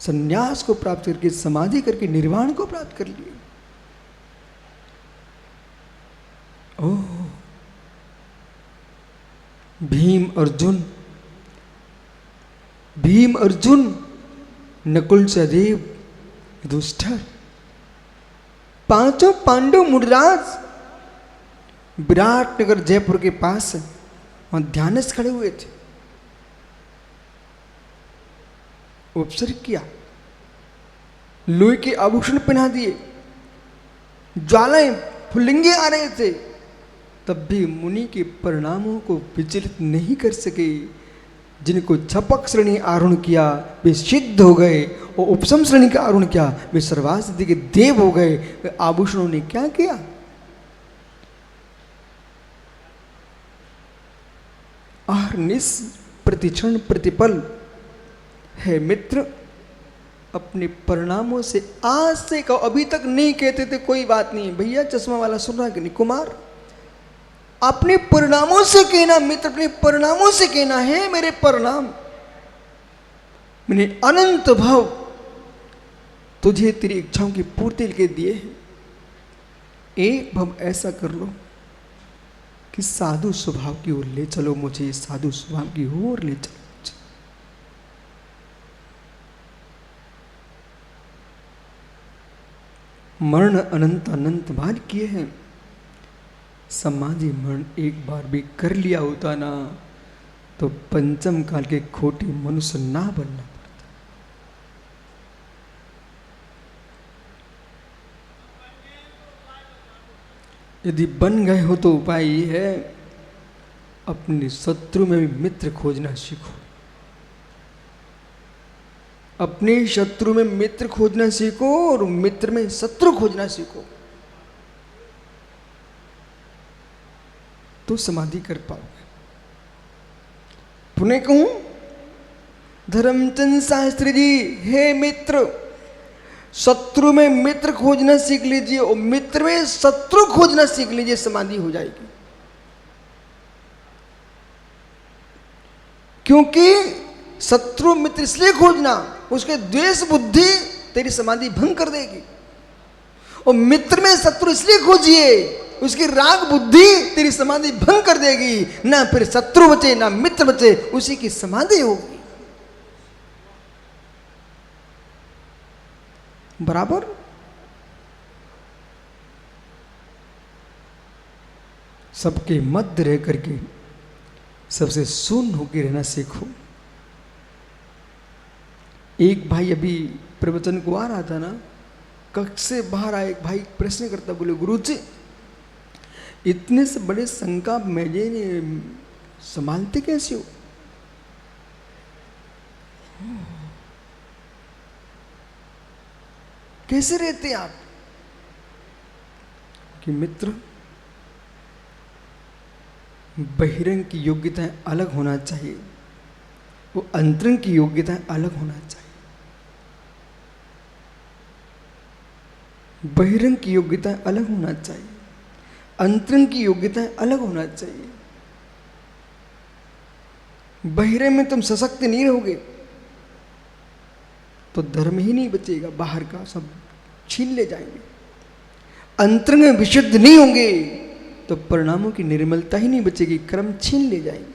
संन्यास को प्राप्त करके समाधि करके निर्वाण को प्राप्त कर लिए। ओह, भीम अर्जुन, नकुल सहदेव, युधिष्ठिर, पांचों पांडव मुनिराज विराटनगर जयपुर के पास वहां ध्यानस्थ खड़े हुए थे। उपसर्ग किया, लोहे के आभूषण पहना दिए, ज्वालाएं फुलिंगे आ रहे थे, तब भी मुनि के परिणामों को विचलित नहीं कर सके। जिनको छपक श्रेणी आरूढ़ किया वे सिद्ध हो गए, और उपसम श्रेणी का आरूढ़ किया वे सर्वासिद्धि के देव हो गए। आभूषणों ने क्या किया? अहर्निश प्रतिक्षण प्रतिपल, है मित्र, अपने परिणामों से आज से कहो, अभी तक नहीं कहते थे कोई बात नहीं, भैया चश्मा वाला सुन रहा कि नहीं, कुमार अपने परिणामों से कहना मित्र, अपने परिणामों से कहना है मेरे परिणाम मैंने अनंत भाव तुझे तेरी इच्छाओं की पूर्ति के दिए हैं। एक भव ऐसा कर लो कि साधु स्वभाव की ओर ले चलो, मुझे साधु स्वभाव की ओर ले चलो। मरण अनंत अनंत बार किए हैं, समाधि मरण एक बार भी कर लिया होता ना तो पंचम काल के खोटे मनुष्य ना बनना पड़ता। यदि बन गए हो तो उपाय ये है, अपने शत्रु में भी मित्र खोजना सीखो। अपने शत्रु में मित्र खोजना सीखो और मित्र में शत्रु खोजना सीखो, तो समाधि कर पाओगे। पुनः कहूं, धर्मचंद शास्त्री जी, हे मित्र, शत्रु में मित्र खोजना सीख लीजिए और मित्र में शत्रु खोजना सीख लीजिए, समाधि हो जाएगी। क्योंकि शत्रु मित्र इसलिए खोजना, उसके द्वेष बुद्धि तेरी समाधि भंग कर देगी, और मित्र में शत्रु इसलिए खोजिए, उसकी राग बुद्धि तेरी समाधि भंग कर देगी। ना फिर शत्रु बचे ना मित्र बचे, उसी की समाधि होगी। बराबर। सबके मध्य रह करके सबसे शून्य होकर रहना सीखो। एक भाई अभी प्रवचन को आ रहा था ना, कक्ष से बाहर आए एक भाई प्रश्न करता, बोले गुरुजी इतने से बड़े शंका मेजे संभालते कैसे हो? कैसे रहते आप? कि मित्र, बहिरंग की योग्यताएं अलग होना चाहिए, वो अंतरंग की योग्यताएं अलग होना चाहिए। बहिरंग की योग्यताएं अलग होना चाहिए, अंतरंग की योग्यताएं अलग होना चाहिए। बहिरे में तुम सशक्त नहीं रहोगे तो धर्म ही नहीं बचेगा, बाहर का सब छीन ले जाएंगे। अंतरंग में विशुद्ध नहीं होंगे तो परिणामों की निर्मलता ही नहीं बचेगी, कर्म छीन ले जाएंगे।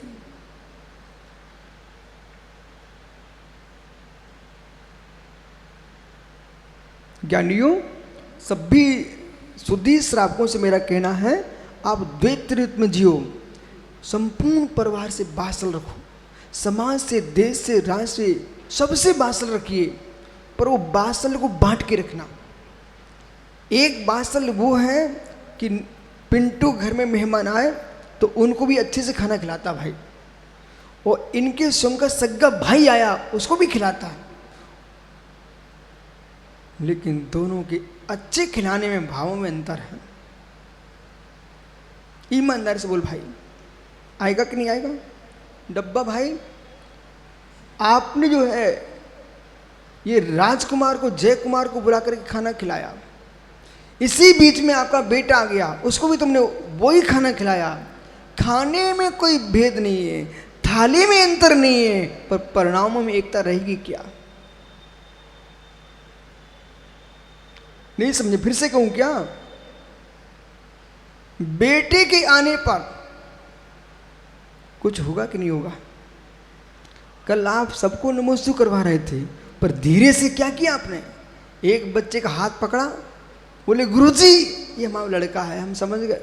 ज्ञानियों, सभी शुद्धि श्रावकों से मेरा कहना है, आप द्वैत रीत में जियो, संपूर्ण परिवार से बासल रखो, समाज से, देश से, राष्ट्र से, सबसे बासल रखिए, पर वो बासल को बांट के रखना। एक बासल वो है कि पिंटू घर में मेहमान आए तो उनको भी अच्छे से खाना खिलाता भाई, और इनके स्वयं का सगा भाई आया उसको भी खिलाता है, लेकिन दोनों के अच्छे खिलाने में, भावों में अंतर है। ईमानदार से बोल भाई, आएगा कि नहीं आएगा? डब्बा भाई, आपने जो है ये राजकुमार को, जय कुमार को बुला करके खाना खिलाया, इसी बीच में आपका बेटा आ गया, उसको भी तुमने वही खाना खिलाया। खाने में कोई भेद नहीं है, थाली में अंतर नहीं है, पर परिणामों में एकता रहेगी क्या? नहीं समझे? फिर से कहूं क्या? बेटे के आने पर कुछ होगा कि नहीं होगा? कल आप सबको नमोस्तु करवा रहे थे, पर धीरे से क्या किया आपने? एक बच्चे का हाथ पकड़ा, बोले गुरुजी ये हमारा लड़का है, हम समझ गए।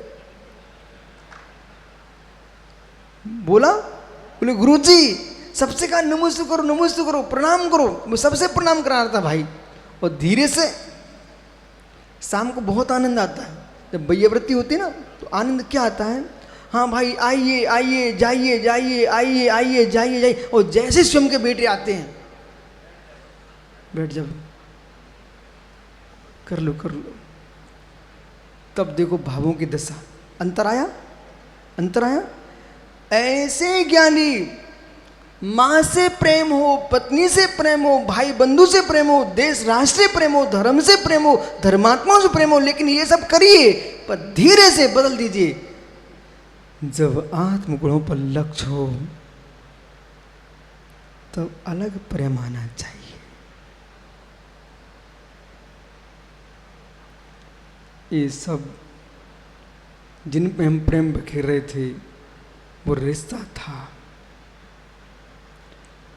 बोले गुरुजी, सबसे कहा नमोस्तु करो, नमोस्तु करो, प्रणाम करो, वो सबसे प्रणाम करा रहा था भाई। और धीरे से शाम को बहुत आनंद आता है, जब भैयाव्रती होती है ना, तो आनंद क्या आता है? हाँ भाई आइए आइए, जाइए जाइए, आइए आइए, जाइए जाइए, और जैसे स्वयं के बेटे आते हैं, बैठ जाओ, कर लो कर लो, तब देखो भावों की दशा। अंतर आया? अंतर आया? ऐसे ज्ञानी, माँ से प्रेम हो, पत्नी से प्रेम हो, भाई बंधु से प्रेम हो, देश राष्ट्र से प्रेम हो, धर्म से प्रेम हो, धर्मात्माओं से प्रेम हो, लेकिन ये सब करिए, पर धीरे से बदल दीजिए। जब आत्मगुणों पर लक्ष्य हो तब अलग प्रेम आना चाहिए। ये सब जिन पे हम प्रेम बखेर रहे थे वो रिश्ता था,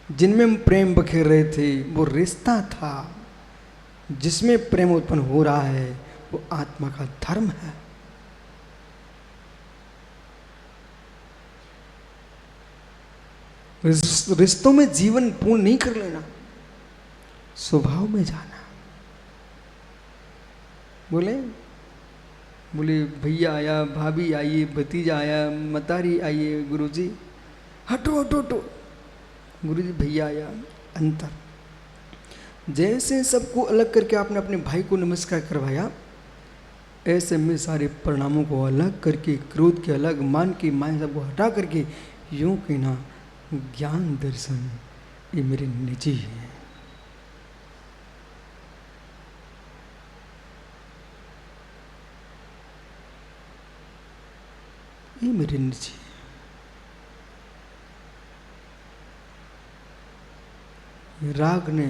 जिनमें हम प्रेम बखेर रहे थे वो रिश्ता था, जिसमें प्रेम उत्पन्न हो रहा है वो आत्मा का धर्म है। रिश्तों में जीवन पूर्ण नहीं कर लेना, स्वभाव में जाना। बोले भैया आया, भाभी आइए, भतीजा आया, मतारी आइए, गुरुजी हटो हटो हटो, गुरुजी भैया आया। अंतर, जैसे सबको अलग करके आपने अपने भाई को नमस्कार करवाया, ऐसे में सारे परिणामों को अलग करके, क्रोध के अलग, मान के माया सबको हटा करके, यूं कहना ज्ञान दर्शन ये मेरे निजी है। ये मेरे निजी है। राग ने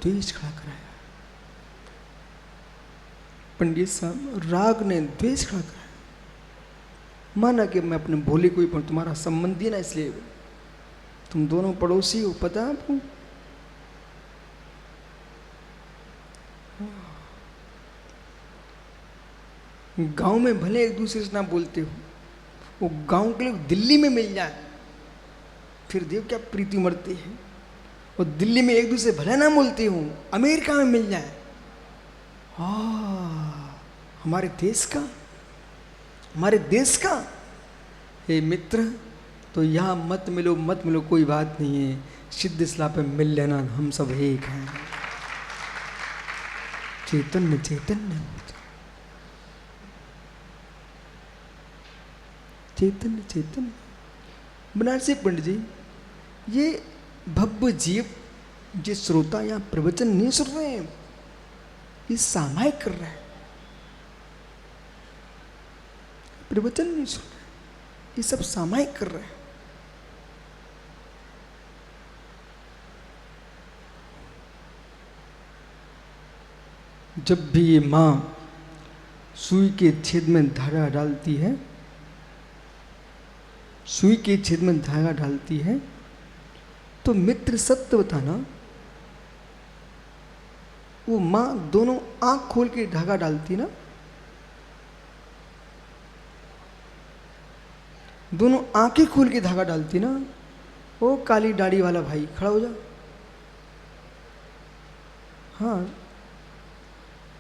द्वेष खड़ा कराया। पंडित साहब, राग ने द्वेष खड़ा कराया। माना कि मैं अपने भोले को ही पढ़, तुम्हारा संबंधी ना, इसलिए तुम दोनों पड़ोसी हो, पता है आपको? गांव में भले एक दूसरे से ना बोलते हो, वो गांव के लोग दिल्ली में मिल जाए फिर देव क्या प्रीति मरती है। और दिल्ली में एक दूसरे भले ना बोलते हो, अमेरिका में मिल जाए, हमारे देश का हे मित्र, तो यहाँ मत मिलो, कोई बात नहीं है, सिद्ध सलाह पे मिल लेना, हम सब एक हैं। चैतन्य चैतन्य चैतन्य चैतन्य। बनारसी पंडित जी, ये भव्य जीव, ये श्रोता यहाँ प्रवचन नहीं सुन रहे हैं, ये सामायिक कर रहा है, प्रवचन नहीं सुन रहे, ये सब सामायिक कर रहे हैं। जब भी ये माँ सुई के छेद में धागा डालती है, सुई के छेद में धागा डालती है, तो मित्र सत्य बताना, वो माँ दोनों आंख खोल के धागा डालती ना, दोनों आंखें खोल के धागा डालती ना, वो काली दाढ़ी वाला भाई खड़ा हो जा। हाँ,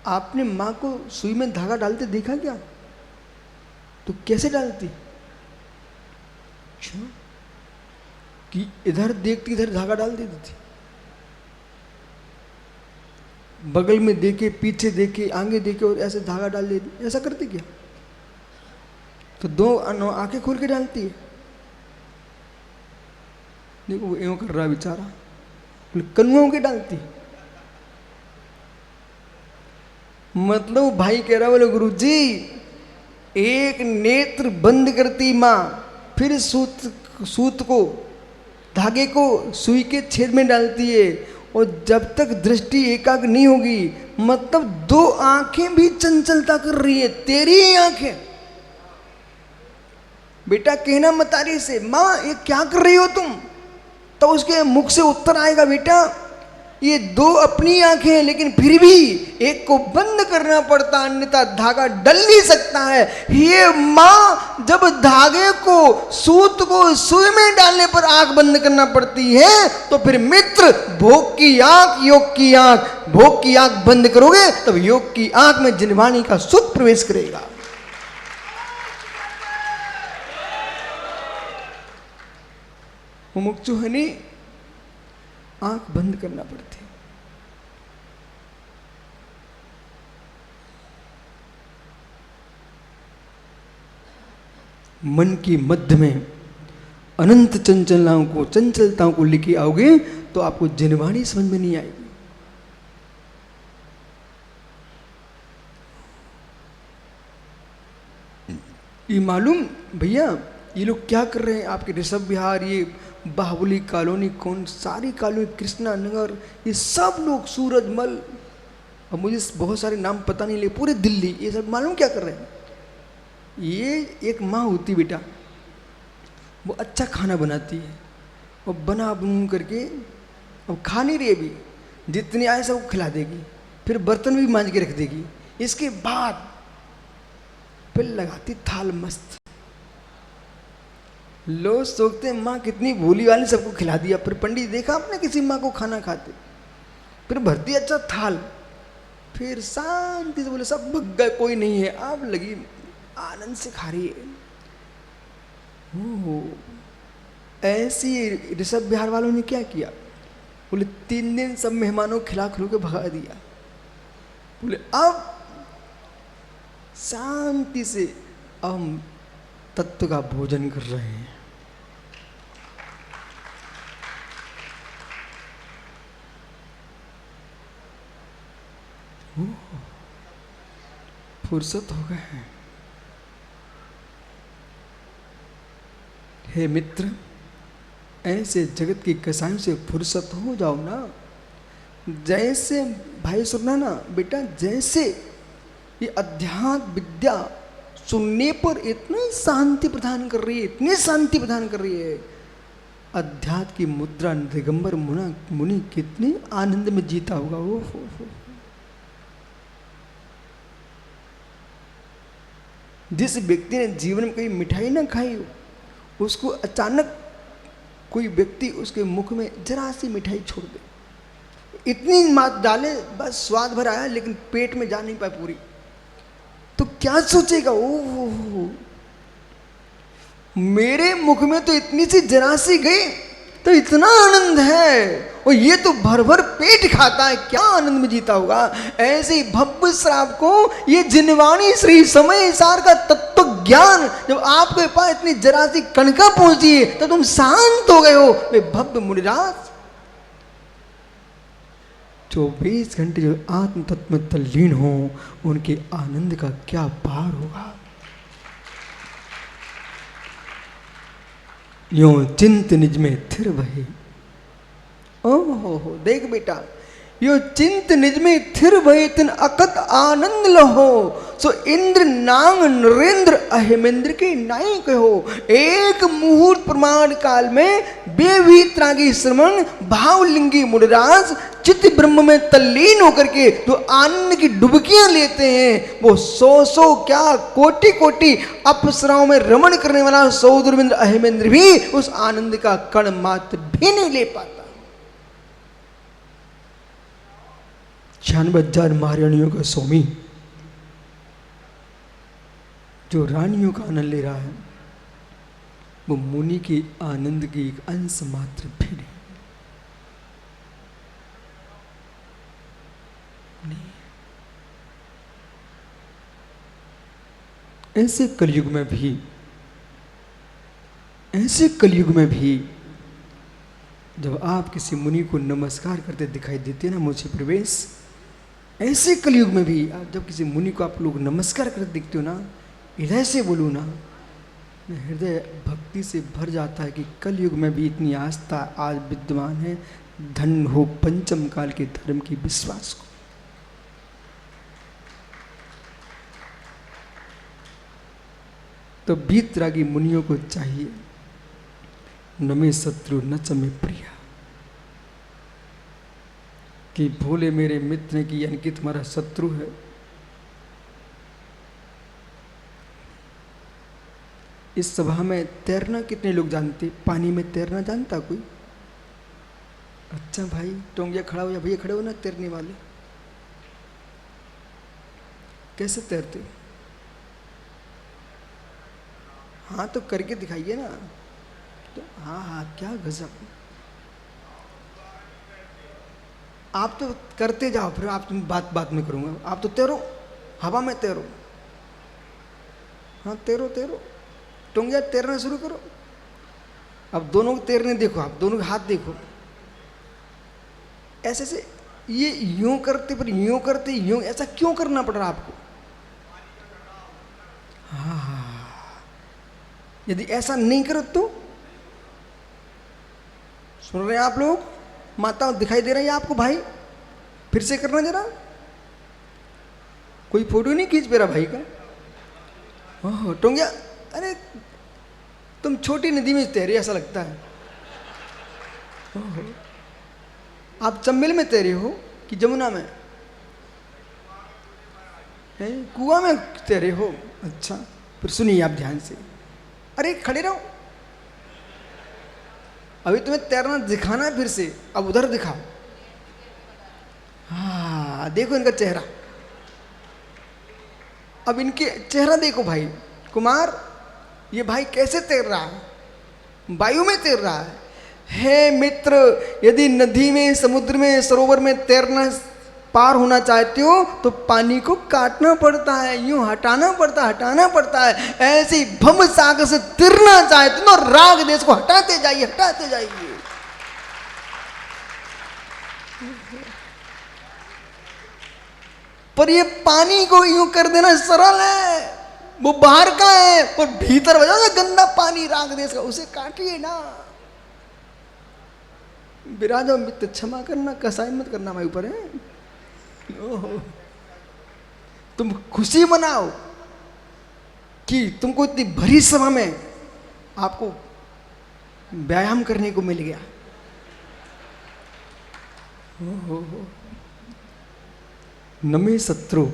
आपने माँ को सुई में धागा डालते देखा क्या? तो कैसे डालती? अच्छा, कि इधर देखती इधर धागा डाल देती थी, बगल में देखे, पीछे देखे, आगे देखे और ऐसे धागा डाल देती, ऐसा करती क्या? तो दो आंखें खोल के डालती है। देखो वो यूं कर रहा बेचारा, कनुओं के डालती। मतलब भाई कह रहा बोले गुरुजी, एक नेत्र बंद करती माँ, फिर सूत को, धागे को सुई के छेद में डालती है, और जब तक दृष्टि एकाग्र नहीं होगी, मतलब दो आंखें भी चंचलता कर रही है, तेरी ही आंखें। बेटा कहना मतारी से, माँ ये क्या कर रही हो तुम? तो उसके मुख से उत्तर आएगा, बेटा ये दो अपनी आंखें हैं, लेकिन फिर भी एक को बंद करना पड़ता, अन्यथा धागा डल नहीं सकता है। ये माँ जब धागे को, सूत को सुई में डालने पर आंख बंद करना पड़ती है, तो फिर मित्र भोग की आंख, योग की आंख, भोग की आंख बंद करोगे तब योग की आंख में जिनवाणी का सुख प्रवेश करेगा। मुमुक्षु है नहीं, आंख बंद करना पड़ती है। मन की मध्य में अनंत चंचलताओं को लेके आओगे तो आपको जिनवाणी समझ में नहीं आएगी। ये मालूम भैया ये लोग क्या कर रहे हैं? आपके ऋषभ विहार, ये बाहुबली कॉलोनी, कौन सारी कॉलोनी, कृष्णा नगर, ये सब लोग, सूरजमल, अब मुझे बहुत सारे नाम पता नहीं, ले पूरे दिल्ली, ये सब मालूम क्या कर रहे हैं? ये एक माँ होती बेटा, वो अच्छा खाना बनाती है, और बना बन करके अब खा नहीं रही, अभी जितनी आए सब खिला देगी, फिर बर्तन भी मांज के रख देगी, इसके बाद फिर लगाती थाल मस्त। लोग सोचते हैं माँ कितनी भोली वाली, सबको खिला दिया। फिर पंडित देखा आपने किसी माँ को खाना खाते, फिर भरती अच्छा थाल, फिर शांति से बोले सब भग गए, कोई नहीं है, आप लगी आनंद से खा रही है। ऐसी ऋषभ बिहार वालों ने क्या किया? बोले 3 दिन सब मेहमानों को खिला खिला के भगा दिया। बोले अब शांति से हम तत्व का भोजन कर रहे हैं। फुर्सत हो गए हैं। हे मित्र, ऐसे जगत की कसायों से फुर्सत हो जाओ ना। जैसे भाई सुनना ना बेटा, जैसे ये अध्यात्म विद्या सुनने पर इतनी शांति प्रदान कर रही है, इतनी शांति प्रदान कर रही है। अध्यात्म की मुद्रा दिगंबर मुनि कितने आनंद में जीता होगा वो। जिस व्यक्ति ने जीवन में कभी मिठाई ना खाई हो, उसको अचानक कोई व्यक्ति उसके मुख में जरा सी मिठाई छोड़ दे, इतनी मात डाले बस स्वाद भर आया लेकिन पेट में जा नहीं पाए पूरी, तो क्या सोचेगा? ओह मेरे मुख में तो इतनी सी जरा सी गई तो इतना आनंद है, और ये तो भर भर पेट खाता है, क्या आनंद में जीता होगा। ऐसे ही भव्य श्राप को ये जिनवाणी श्री समय सार का तत्व ज्ञान जब आपके पास इतनी जरा सी कणका पहुंची है तो तुम शांत हो गए हो। वे भव्य मुनिराज 24 घंटे जो आत्म तत्व में तल्लीन हो, उनके आनंद का क्या पार होगा। यों चिंत निज में थिर वही। ओहो देख बेटा, यो चिंत निज में थिर भय तिन अकत आनंद लहो, सो इंद्र नांग नरेंद्र अहिमेंद्र के नायक हो। एक मुहूर्त प्रमाण काल में बेवीतरागी श्रमण भावलिंगी मुनिराज चित्त ब्रह्म में तल्लीन होकर के जो आनंद की डुबकियां लेते हैं, वो सौ क्या कोटि कोटि अप्सराओं में रमण करने वाला सौदुर्मिंद्र अहिमेंद्र भी उस आनंद का कण मात्र भी नहीं ले पाता। 96,000 महारानियों का स्वामी जो रानियों का आनंद ले रहा है, वो मुनि के आनंद की एक अंश मात्र भी नहीं। ऐसे कलयुग में भी जब आप किसी मुनि को नमस्कार करते दिखाई देते ना मुझे प्रवेश, ऐसे कलयुग में भी आप जब किसी मुनि को आप लोग नमस्कार करते दिखते हो ना, हृदय से बोलो ना, हृदय भक्ति से भर जाता है कि कलयुग में भी इतनी आस्था आज विद्यमान है। धन हो पंचम काल के धर्म की विश्वास को। तो वीतरागी मुनियों को चाहिए, न में शत्रु न च में प्रिया, कि भोले मेरे मित्र ने कि यानी कि तुम्हारा शत्रु है। इस सभा में तैरना कितने लोग जानते? पानी में तैरना जानता कोई? अच्छा भाई टोंगिया खड़ा हो या भैया खड़े हो ना तैरने वाले, कैसे तैरते हो? हाँ तो करके दिखाइए ना। तो हाँ क्या गजब, आप तो करते जाओ, फिर आप तुम बात में करूंगा। आप तो तैरो, हवा में तैरो, हाँ तैरो टोंगिया तैरना शुरू करो। अब दोनों को तैरने देखो, आप दोनों के हाथ देखो, ऐसे से ये यूं करते फिर यूं करते यूं, ऐसा क्यों करना पड़ रहा आपको? हाँ यदि ऐसा नहीं करो तो, सुन रहे हैं आप लोग, माता दिखाई दे रही है आपको भाई? फिर से करना जरा, कोई फोटो नहीं खींच पा रहा भाई का। ओह टोंगिया, अरे तुम छोटी नदी में तैरे ऐसा लगता है। ओह आप चंबेल में तैरे हो कि जमुना में? कुआं में तैरे हो? अच्छा फिर सुनिए आप ध्यान से। अरे खड़े रहो, अभी तुम्हें तैरना दिखाना है, फिर से अब उधर दिखाओ। हाँ देखो इनका चेहरा, अब इनके चेहरा देखो भाई। कुमार ये भाई कैसे तैर रहा है? वायु में तैर रहा है। हे मित्र, यदि नदी में, समुद्र में, सरोवर में तैरना पार होना चाहते हो तो पानी को काटना पड़ता है, यूं हटाना पड़ता है। ऐसे ही भव सागर से तिरना चाहते हो तो राग देश को हटाते जाइए। पर ये पानी को यूं कर देना सरल है, वो बाहर का है, पर भीतर बजा गंदा पानी राग देश का, उसे काटिए ना। विराजो मित्र क्षमा करना, कसाई मत करना हमारे ऊपर है। तुम खुशी मनाओ कि तुमको इतनी भरी सभा में आपको व्यायाम करने को मिल गया। नमे शत्रु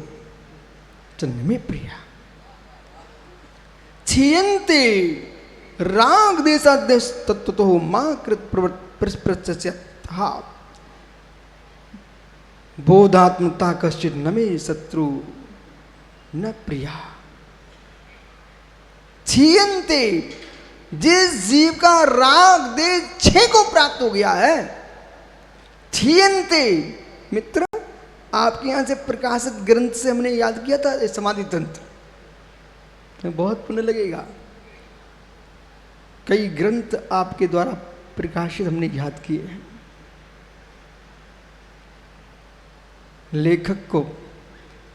च नमे प्रिया क्षीयन्ते राग देशादेश तत्व तो मां कृत प्रस्पृश्यथा बोधात्मता कश्चित नमे शत्रु न प्रिया। क्षीयन्ते, जिस जीव का राग देश 6 को प्राप्त हो गया है, क्षीयन्ते मित्र, आपके यहां से प्रकाशित ग्रंथ से हमने याद किया था समाधि तंत्र, बहुत पुण्य लगेगा। कई ग्रंथ आपके द्वारा प्रकाशित हमने याद किए हैं। लेखक को,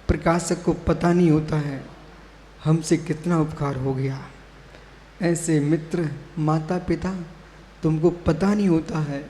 प्रकाशक को पता नहीं होता है हमसे कितना उपकार हो गया। ऐसे मित्र, माता पिता, तुमको पता नहीं होता है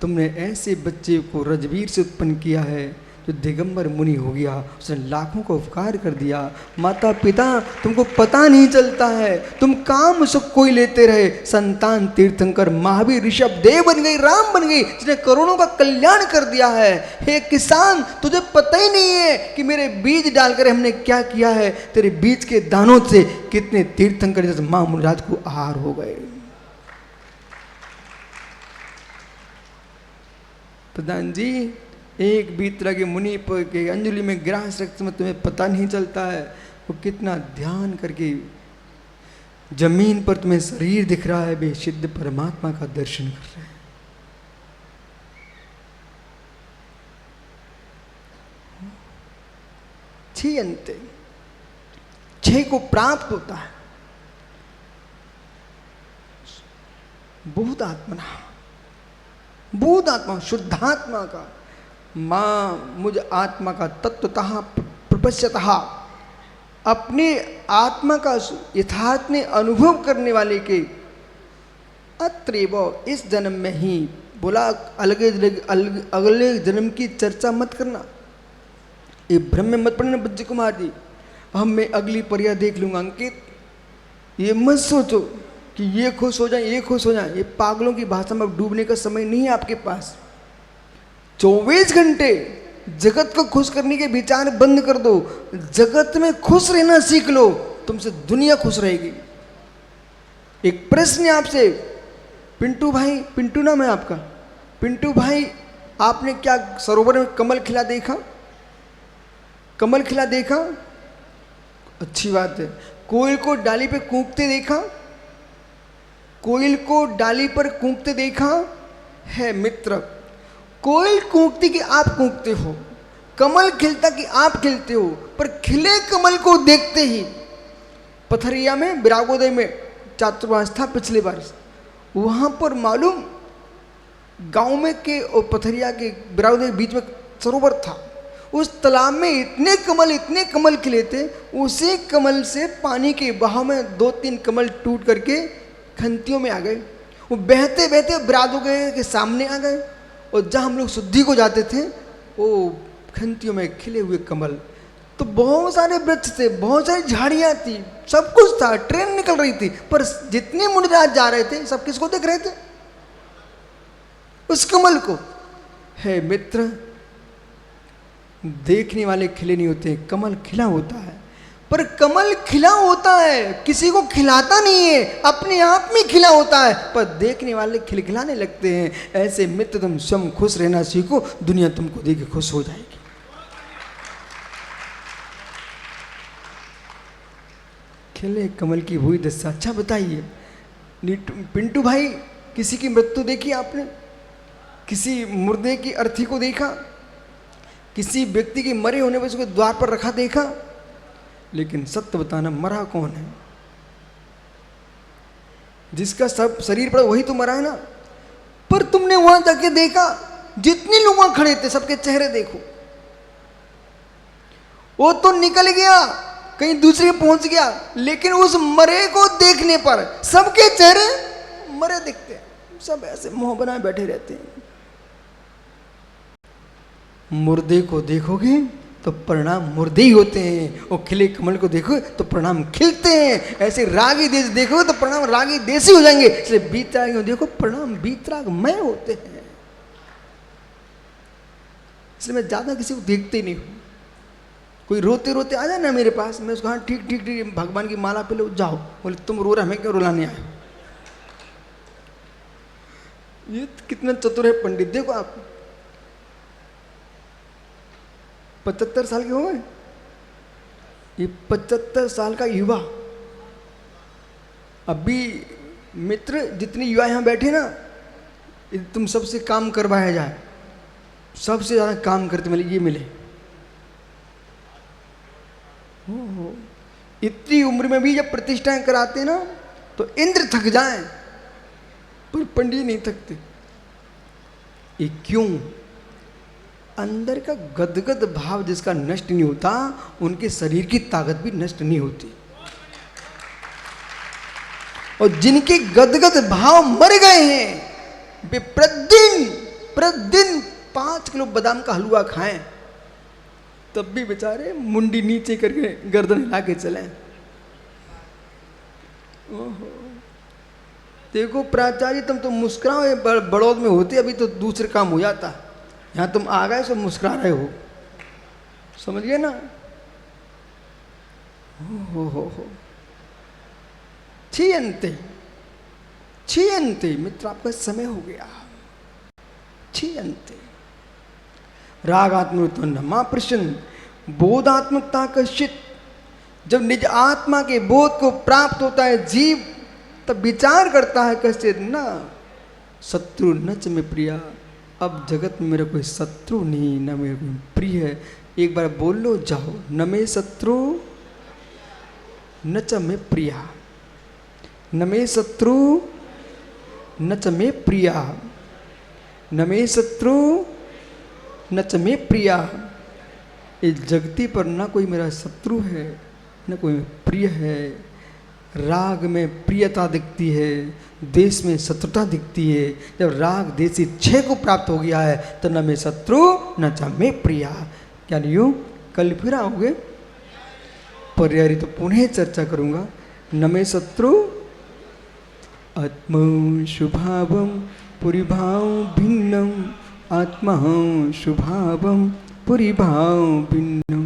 तुमने ऐसे बच्चे को रजवीर से उत्पन्न किया है जो दिगंबर मुनि हो गया, उसने लाखों का उपकार कर दिया। माता पिता तुमको पता नहीं चलता है, तुम काम सुख कोई लेते रहे, संतान तीर्थंकर महावीर ऋषभ देव बन गई, राम बन गई, जिसने करोड़ों का कल्याण कर दिया है। हे किसान, तुझे पता ही नहीं है कि मेरे बीज डालकर हमने क्या किया है, तेरे बीज के दानों से कितने तीर्थंकर जैसे मां मुनिराज को आहार हो गए। प्रधान जी, एक बीतरा के मुनि पर के अंजलि में ग्रास रक्त में तुम्हें पता नहीं चलता है, वो कितना ध्यान करके जमीन पर तुम्हें शरीर दिख रहा है, वे सिद्ध परमात्मा का दर्शन कर रहे हैं। क्षीयन्ते, क्षय को प्राप्त होता है। बोध आत्मना, बोध आत्मा, शुद्धात्मा का, माँ मुझ आत्मा का तत्वतः प्रपश्यतः, अपने आत्मा का यथार्थ में अनुभव करने वाले के अत्रैव, इस जन्म में ही बोला, अगले जन्म की चर्चा मत करना, ये भ्रम में मत पड़ना बच्चे कुमार जी। हम मैं अगली परिया देख लूंगा। अंकित, ये मत सोचो कि ये खुश हो जाए, ये खुश हो जाए, ये पागलों की भाषा में डूबने का समय नहीं है आपके पास। 24 घंटे जगत को खुश करने के विचार बंद कर दो, जगत में खुश रहना सीख लो, तुमसे दुनिया खुश रहेगी। एक प्रश्न है आपसे, पिंटू भाई, पिंटू नाम है आपका, पिंटू भाई, आपने क्या सरोवर में कमल खिला देखा? कमल खिला देखा? अच्छी बात है। कोयल को डाली पे कूकते देखा? कोयल को डाली पर कूकते देखा है? मित्र, कोयल कूकती कि आप कूकते हो, कमल खिलता कि आप खिलते हो, पर खिले कमल को देखते ही पथरिया में विरागोदय में चातुर्मास था पिछले वर्ष, वहाँ पर मालूम गांव में के और पथरिया के विरागोदय बीच में सरोवर था, उस तालाब में इतने कमल खिले थे, उसी कमल से पानी के बहाव में 2-3 कमल टूट करके खंतियों में आ गए। वो बहते बहते विरागोदय के सामने आ गए, और जहाँ हम लोग शुद्धि को जाते थे वो खंतियों में खिले हुए कमल। तो बहुत सारे वृक्ष थे, बहुत सारी झाड़ियाँ थी, सब कुछ था, ट्रेन निकल रही थी, पर जितने मुनिराज जा रहे थे सब किसको देख रहे थे? उस कमल को। है मित्र, देखने वाले खिले नहीं होते, कमल खिला होता है, पर कमल खिला होता है, किसी को खिलाता नहीं है, अपने आप में खिला होता है, पर देखने वाले खिलखिलाने लगते हैं। ऐसे मित्र तुम स्वयं खुश रहना सीखो, दुनिया तुमको देख के खुश हो जाएगी। खिले कमल की हुई दशा। अच्छा बताइए पिंटू भाई, किसी की मृत्यु देखी आपने? किसी मुर्दे की अर्थी को देखा? किसी व्यक्ति के मरे होने पर उसको द्वार पर रखा देखा? लेकिन सत्य बताना, मरा कौन है? जिसका सब शरीर पड़ा वही तो मरा है ना। पर तुमने वहां जाके देखा, जितने लोग वहां खड़े थे सबके चेहरे देखो, वो तो निकल गया, कहीं दूसरे पहुंच गया, लेकिन उस मरे को देखने पर सबके चेहरे मरे दिखते हैं, सब ऐसे मुंह बनाए बैठे रहते हैं। मुर्दे को देखोगे तो परिणाम मुर्दे ही होते हैं, और खिले कमल को देखो तो परिणाम खिलते हैं। ऐसे रागी देश देखो तो परिणाम रागी देशी हो जाएंगे, इसलिए बीतराग देखो परिणाम बीतरागमय होते हैं। इसलिए मैं ज्यादा किसी को देखते नहीं हूं। कोई रोते रोते आ जाए ना मेरे पास, मैं उसको हाँ ठीक ठीक ठीक भगवान की माला पे लो, जाओ। बोले तुम रो रहे, हमें क्यों रुलाने आए? ये कितना चतुर है पंडित। देखो आप 75 साल के हो गए, ये 75 साल का युवा। अभी मित्र जितने युवा यहाँ बैठे ना, तुम सबसे काम करवाया जाए, सबसे ज्यादा काम करते मिले ये मिले। इतनी उम्र में भी जब प्रतिष्ठाएं कराते ना तो इंद्र थक जाएं, पर पंडित नहीं थकते। ये क्यों? अंदर का गदगद भाव जिसका नष्ट नहीं होता, उनके शरीर की ताकत भी नष्ट नहीं होती। और जिनके गदगद भाव मर गए हैं, वे प्रतिदिन प्रतिदिन 5 किलो बादाम का हलवा खाएं, तब भी बेचारे मुंडी नीचे करके गर्दन हिला के चलें। ओहो, देखो प्राचार्य तुम तो मुस्कुराओ, ये बड़ौद में होते अभी तो दूसरे काम हो जाता, यहाँ तुम आ गए सब मुस्कुरा रहे हो, समझ गए ना। हो छीयंते छीयंते, मित्र आपका समय हो गया। छीयंते रागात्मक महाप्रश्न बोधात्मकता कश्चित, जब निज आत्मा के बोध को प्राप्त होता है जीव तब विचार करता है कश्चित न शत्रु न च में प्रिया, अब जगत में मेरा कोई शत्रु नहीं न मेरा कोई प्रिय है। एक बार बोल लो जाओ, न में शत्रु न च में प्रिया, न में शत्रु न च में प्रिया, न में शत्रु न च में प्रिया। इस जगती पर न कोई मेरा शत्रु है न कोई प्रिय है। राग में प्रियता दिखती है, देश में शत्रुता दिखती है। जब राग देश इच्छे को प्राप्त हो गया है तो न में शत्रु न च में प्रिया। क्या नहीं हो, कल फिर आओगे पर्यायी तो पुनः चर्चा करूंगा। न में शत्रु आत्मा शुभावम पुरीभाव भिन्नम, आत्मा शुभावम पुरीभाव भिन्नम।